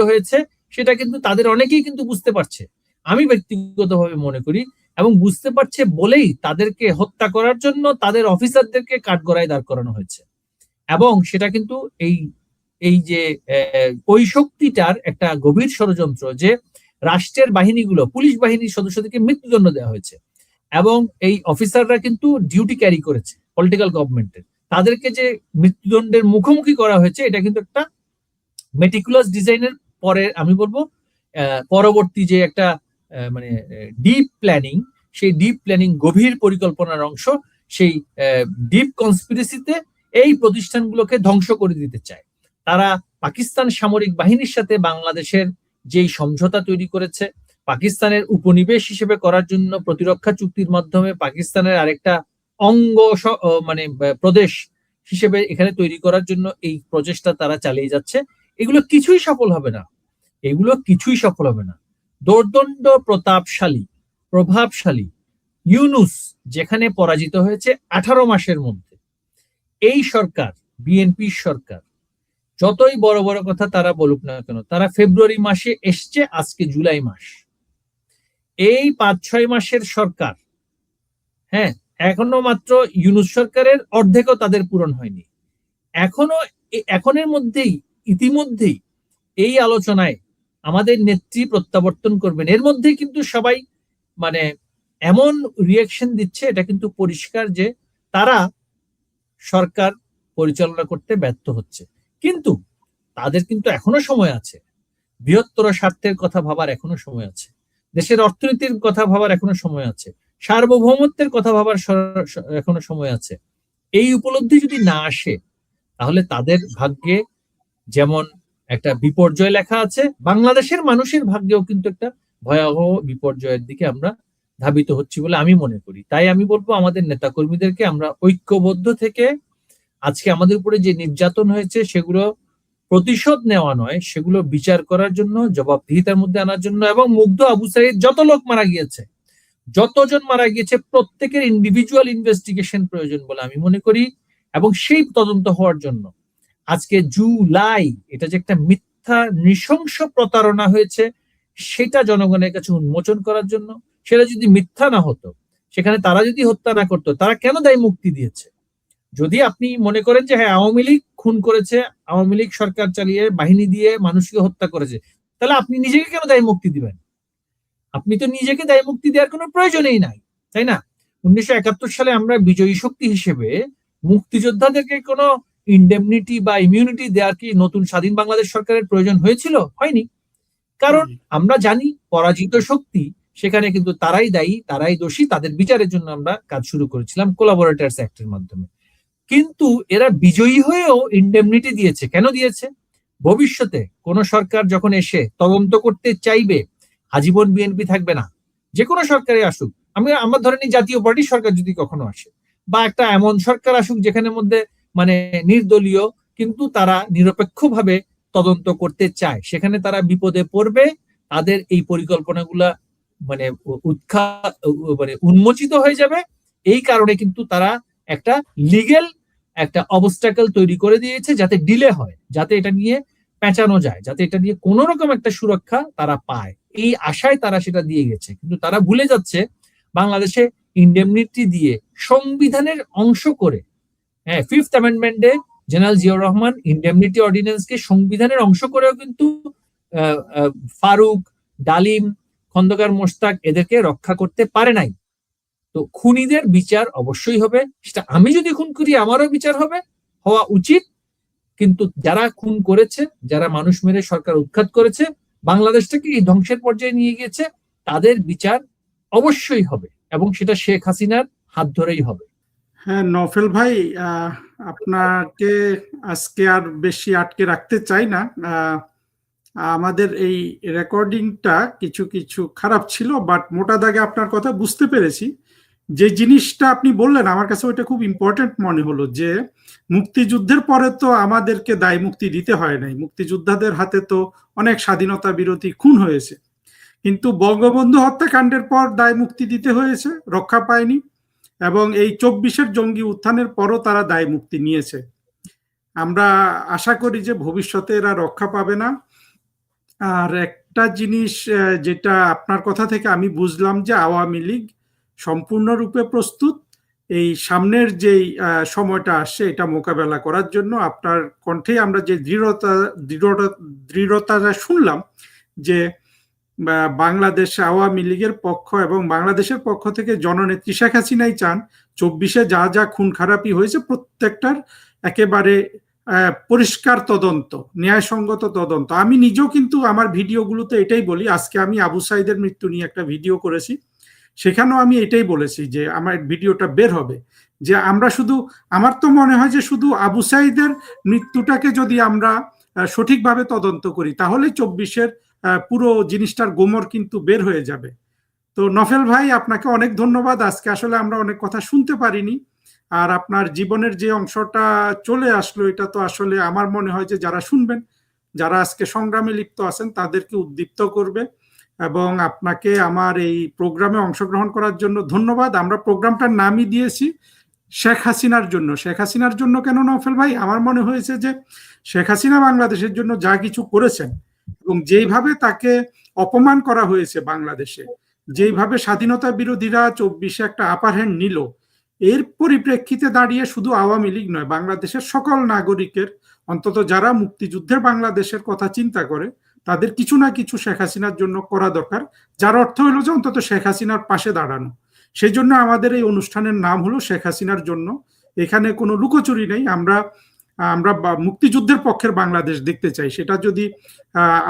[SPEAKER 3] হয়েছে সেটা কিন্তু তাদের অনেকেই কিন্তু বুঝতে পারছে, আমি ব্যক্তিগতভাবে মনে করি। এবং বুঝতে পারছে বলেই তাদেরকে হত্যা করার জন্য তাদের অফিসারদেরকে কাঠগড়ায় দাঁড় করানো হয়েছে। এবং সেটা কিন্তু এই যে ওই শক্তিটার একটা গভীর ষড়যন্ত্র, যে রাষ্ট্রের বাহিনীগুলো, পুলিশ বাহিনীর সদস্যদেরকে মৃত্যুদণ্ড দেওয়া হয়েছে এবং এই অফিসাররা কিন্তু ডিউটি ক্যারি করেছে পলিটিক্যাল গভর্নমেন্টের, তাদেরকে যে মৃত্যুদণ্ডের মুখোমুখি করা হয়েছে এটা কিন্তু একটা মেটিকুলাস ডিজাইনের পরে আমি বলবো পরবর্তী যে একটা মানে ডিপ প্ল্যানিং, সেই ডিপ প্ল্যানিং গভীর পরিকল্পনার অংশ, সেই ডিপ কনস্পিরেসিতে এই প্রতিষ্ঠানগুলোকে ধ্বংস করে দিতে চায়। তারা পাকিস্তান সামরিক বাহিনীর সাথে বাংলাদেশের যেই সমঝোতা তৈরি করেছে, পাকিস্তানের উপনিবেশ হিসেবে করার জন্য প্রতিরক্ষা চুক্তির মাধ্যমে পাকিস্তানের আরেকটা অঙ্গ মানে প্রদেশ হিসেবে এখানে তৈরি করার জন্য এই প্রচেষ্টা তারা চালিয়ে যাচ্ছে। এগুলো কিছুই সফল হবে না। দোর্দণ্ড প্রভাবশালী ইউনুস যেখানে পরাজিত হয়েছে 18 মাসের মধ্যে, এই সরকার, বিএনপি সরকার, যতই বড় বড় কথা তারা বলুক না কেন, তারা ফেব্রুয়ারি মাসে এসছে, আজকে জুলাই মাস, এই 5-6 মাসের সরকার, হ্যাঁ, এখনো মাত্র ইউনুস সরকারের অর্ধেকও তাদের পূরণ হয়নি। ইতিমধ্যেই এই আলোচনায় আমাদের নেত্রী প্রত্যাবর্তন করবেন, এর মধ্যেই কিন্তু সবাই মানে এমন রিয়াকশন দিচ্ছে, এটা কিন্তু পরিষ্কার যে তারা সরকার পরিচালনা করতে ব্যর্থ হচ্ছে। কিন্তু তাদের কিন্তু এখনো সময় আছে, বৃহত্তর স্বার্থের কথা ভাবার এখনো সময় আছে, দেশের অর্থনীতির কথা ভাবার এখনো সময় আছে, সার্বভৌমত্বের কথা ভাবার এখনো সময় আছে। এই উপলব্ধি যদি না আসে তাহলে তাদের ভাগ্যে যেমন একটা বিপর্যয় লেখা আছে, বাংলাদেশের মানুষের ভাগ্যেও কিন্তু একটা ভয়াবহ বিপর্যয়ের দিকে আমরা ধাবিত হচ্ছি বলে আমি মনে করি। তাই আমি বলবো আমাদের নেতাকর্মীদেরকে আমরা ঐক্যবদ্ধ থেকে আজকে আমাদের উপরে যে নির্যাতন হয়েছে সেগুলো প্রতিশোধ নেওয়া নয়, সেগুলো বিচার করার জন্য, জবাবদিহিতার মধ্যে আনার জন্য, এবং মুগ্ধ আবু সাইদ যতজন মারা গিয়েছে প্রত্যেকের ইন্ডিভিজুয়াল ইনভেস্টিগেশন প্রয়োজন বলে আমি মনে করি। এবং সেই তদন্ত হওয়ার জন্য আজকে জুলাই, এটা যে একটা মিথ্যা নৃশংস প্রতারণা হয়েছে সেটা জনগণের কাছে উন্মোচন করার জন্য, সেটা যদি মিথ্যা না হতো, সেখানে তারা যদি হত্যা না করতো, তারা কেন দায় মুক্তি দিয়েছে? যদি আপনি মনে করেন যে হ্যাঁ আওয়ামী লীগ খুন করেছে, আওয়ামী লীগ সরকার চালিয়ে বাহিনী দিয়ে মানুষকে হত্যা করেছে, তাহলে আপনি নিজেকে কেন দায় মুক্তি দিবেন? আপনি তো নিজেকে দায় মুক্তি দেওয়ার কোনো প্রয়োজনই নাই, তাই না? 1971 সালে আমরা বিজয়ী শক্তি হিসেবে মুক্তিযোদ্ধাদেরকে কোনো ইন্ডেমনিটি বা ইমিউনিটি দেওয়ার কি নতুন স্বাধীন বাংলাদেশ সরকারের প্রয়োজন হয়েছিল? হয়নি। কারণ আমরা জানি পরাজিত শক্তি, সেখানে কিন্তু তারাই দায়ী, তারাই দোষী, তাদের বিচারের জন্য আমরা কাজ শুরু করেছিলাম কোলাবোরেটরস অ্যাক্টের মাধ্যমে। কিন্তু এরা বিজয়ী হয়েও ইন্ডেমনিটি দিয়েছে। কেন দিয়েছে? ভবিষ্যতে কোন সরকার যখন এসে তদন্ত করতে চাইবে, আজীবন বিএনপি থাকবে না, যে কোনো সরকারে আসুক, আমরা ধরে নিই জাতীয় পার্টির সরকার যদি কখনো আসে, বা একটা এমন সরকার আসুক যেখানে মধ্যে মানে নির্দলীয় কিন্তু তারা নিরপেক্ষভাবে তদন্ত করতে চায়, সেখানে তারা বিপদে পড়বে, তাদের এই পরিকল্পনাগুলা মানে উন্মোচিত হয়ে যাবে। এই কারণে কিন্তু তারা একটা লিগ্যাল একটা অবস্টাকল তৈরি করে দিয়েছে, যাতে ডিলে হয়, যাতে এটা নিয়ে পেঁচানো যায়, যাতে এটা নিয়ে কোন রকম একটা সুরক্ষা তারা পায়, এই আশায় তারা সেটা দিয়ে গেছে। কিন্তু তারা ভুলে যাচ্ছে বাংলাদেশে ইন্ডেমনিটি দিয়ে সংবিধানের অংশ করে, হ্যাঁ, 5th অ্যামেন্ডমেন্টে জেনারেল জিয়াউর রহমান ইন্ডেমনিটি অর্ডিন্যান্সকে সংবিধানের অংশ করেও কিন্তু ফারুক, ডালিম, খন্দকার মোশতাক এদেরকে রক্ষা করতে পারে নাই। তো খুনিদের বিচার অবশ্যই হবে, সেটা আমি যদি খুন করি আমারও বিচার হওয়া উচিত। কিন্তু যারা খুন করেছে, যারা মানুষ মেরে সরকার উৎখাত করেছে, বাংলাদেশটাকে এই ধ্বংসের পর্যায়ে নিয়ে গিয়েছে, তাদের বিচার অবশ্যই হবে, এবং সেটা শেখ হাসিনার হাত ধরেই হবে।
[SPEAKER 2] হ্যাঁ নফেল ভাই, আপনাকে আজকে আর বেশি আটকে রাখতে চাই না। আমাদের এই রেকর্ডিংটা কিছু খারাপ ছিল, বাট মোটা দাগে আপনার কথা বুঝতে পেরেছি। যে জিনিসটা আপনি বললেন আমার কাছে ওইটা খুব ইম্পর্টেন্ট মনে হলো, যে মুক্তিযুদ্ধের পরে তো আমাদেরকে দায় মুক্তি দিতে হয় নাই, মুক্তিযোদ্ধাদের হাতে তো অনেক স্বাধীনতা বিরোধী খুন হয়েছে, কিন্তু বঙ্গবন্ধু হত্যাকাণ্ডের পর দায় মুক্তি দিতে হয়েছে, রক্ষা পায়নি, এবং এই 24-এর জঙ্গি উত্থানের পরও তারা দায় মুক্তি নিয়েছে। আমরা আশা করি যে ভবিষ্যতে এরা রক্ষা পাবে না। আর একটা জিনিস যেটা আপনার কথা থেকে আমি বুঝলাম যে আওয়ামী লীগ সম্পূর্ণরূপে প্রস্তুত এই সামনের যেই সময়টা আসছে এটা মোকাবেলা করার জন্য। আপনার কণ্ঠে আমরা যে দৃঢ়তা শুনলাম যে বাংলাদেশ আওয়ামী লীগের পক্ষ এবং বাংলাদেশের পক্ষ থেকে জননেত্রী শেখ হাসিনাই চান 24-এ যা যা খুন খারাপি হয়েছে প্রত্যেকটার একেবারে পরিষ্কার তদন্ত, ন্যায়সঙ্গত তদন্ত। আমি নিজেও কিন্তু আমার ভিডিওগুলোতে এটাই বলি। আজকে আমি আবু সাইদের মৃত্যু নিয়ে একটা ভিডিও করেছি, সেখানেও আমি এটাই বলেছি যে আমার ভিডিওটা বের হবে যে আমরা শুধু, আমার তো মনে হয় যে শুধু আবু সাইদের মৃত্যুটাকে যদি আমরা সঠিকভাবে তদন্ত করি তাহলে 24-এর পুরো জিনিসটার গোমর কিন্তু বের হয়ে যাবে। তো নফেল ভাই, আপনাকে অনেক ধন্যবাদ। আজকে আসলে আমরা অনেক কথা শুনতে পারিনি, আর আপনার জীবনের যে অংশটা চলে আসলো এটা তো আসলে আমার মনে হয় যে যারা শুনবেন, যারা আজকে সংগ্রামে লিপ্ত আছেন তাদেরকে উদ্দীপ্ত করবে। এবং আপনাকে আমার এই প্রোগ্রামে অংশগ্রহণ করার জন্য ধন্যবাদ। আমরা প্রোগ্রামটার নামই দিয়েছি শেখ হাসিনার জন্য। শেখ হাসিনার জন্য কেন নফেল ভাই? আমার মনে হয়েছে যে শেখ হাসিনা বাংলাদেশের জন্য যা কিছু করেছেন এবং যেইভাবে তাকে অপমান করা হয়েছে বাংলাদেশে, যেইভাবে স্বাধীনতা বিরোধীরা 24-এ একটা আপার হ্যান্ড নিল, এর পরিপ্রেক্ষিতে দাঁড়িয়ে শুধু আওয়ামী লীগ নয়, বাংলাদেশের সকল নাগরিকের, অন্তত যারা মুক্তিযুদ্ধের বাংলাদেশের কথা চিন্তা করে, তাদের কিছু না কিছু শেখ হাসিনার জন্য করা দরকার, যার অর্থ হলো যে অন্তত শেখ হাসিনার পাশে দাঁড়ানো। সেই জন্য আমাদের এই অনুষ্ঠানের নাম হলো শেখ হাসিনার জন্য। এখানে কোনো লুকোচুরি নেই। আমরা মুক্তিযুদ্ধের পক্ষের বাংলাদেশ দেখতে চাই। সেটা যদি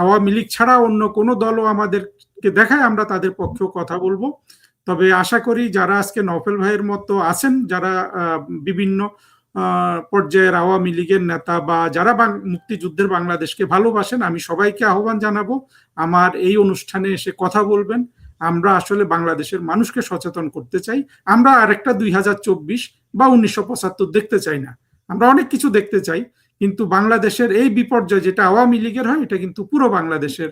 [SPEAKER 2] আওয়ামী লীগ ছাড়া অন্য কোনো দলও আমাদেরকে দেখায়, আমরা তাদের পক্ষেও কথা বলবো। তবে আশা করি যারা আজকে নফেল ভাইয়ের মতো আছেন, যারা বিভিন্ন পর্যায়ের আওয়ামী লীগের নেতা বা যারা মুক্তিযুদ্ধের বাংলাদেশকে ভালোবাসেন, আমি সবাইকে আহ্বান জানাবো আমার এই অনুষ্ঠানে এসে কথা বলবেন। আমরা আসলে বাংলাদেশের মানুষকে সচেতন করতে চাই। আমরা আরেকটা 2024 বা 1975 দেখতে চাই না। আমরা অনেক কিছু দেখতে চাই, কিন্তু বাংলাদেশের এই বিপর্যয় যেটা আওয়ামী লীগের হয়, এটা কিন্তু পুরো বাংলাদেশের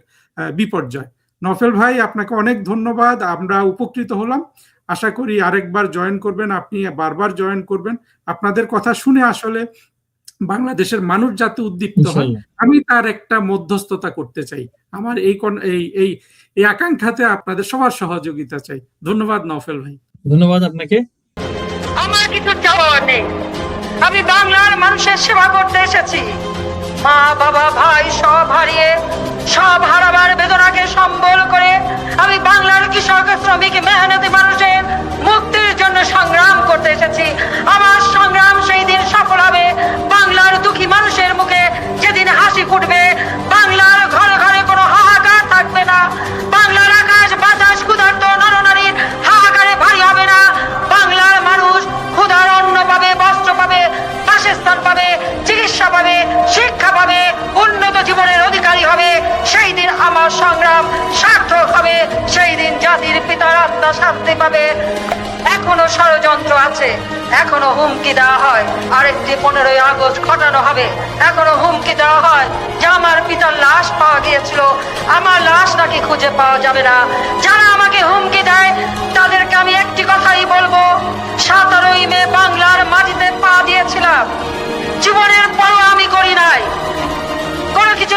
[SPEAKER 2] বিপর্যয়। নফেল ভাই, আপনাকে অনেক ধন্যবাদ। আমরা উপকৃত হলাম। আশা করি আরেকবার জয়েন করবেন, আপনি বারবার জয়েন করবেন। আপনাদের কথা শুনে আসলে বাংলাদেশের মানুষ যাতে উদ্দীপ্ত হয়, আমি তার একটা মধ্যস্থতা করতে চাই। আমার এই আকাঙ্ক্ষাতে আপনাদের সবার সহযোগিতা চাই। ধন্যবাদ নফেল ভাই।
[SPEAKER 3] ধন্যবাদ আপনাকে।
[SPEAKER 4] আমার কিছু চাওয়া নেই, আমি বাংলার মানুষের সেবা করতে এসেছি। মা বাবা ভাই সব হারিয়ে, সব হারাবার বেদনাকে সম্বল করে আমি বাংলার কৃষক শ্রমিক মেহনতি মানুষের মুক্তির জন্য সংগ্রাম করতে এসেছি। আমার সংগ্রাম সেই দিন সফল হবে বাংলার দুঃখী মানুষের মুখে যেদিন হাসি ফুটবে, বাংলার ঘরে ঘরে কোনো হাহাকার থাকবে না, বাংলার আকাশ বাতাস ক্ষুধার্ত নরনারীর হাহাকারে ভারী হবে না, বাংলার মানুষ ক্ষুধার অন্ন পাবে, বস্ত্র পাবে, বাসস্থান পাবে, চিকিৎসা পাবে, শিক্ষা পাবে, উন্নত জীবনের অধিকারী হবে। সেই দিন আমার সংগ্রাম সার্থক হবে, সেই দিন জাতির পিতার আত্মা শান্তি পাবে। এখনো ষড়যন্ত্র আছে, এখনো হুমকি দেওয়া হয় আরেকটি 15ই আগস্ট ঘটানো হবে। এখনো হুমকি দেওয়া হয় যে আমার পিতার লাশ পাওয়া গিয়েছিল, আমার লাশ নাকি খুঁজে পাওয়া যাবে না। যারা আমাকে হুমকি দেয় তাদেরকে আমি একটি কথাই বলবো, 17ই মে বাংলার মাটিতে পা দিয়েছিলাম, জীবনের পরোয়া আমি করি নাই, কোনো কিছু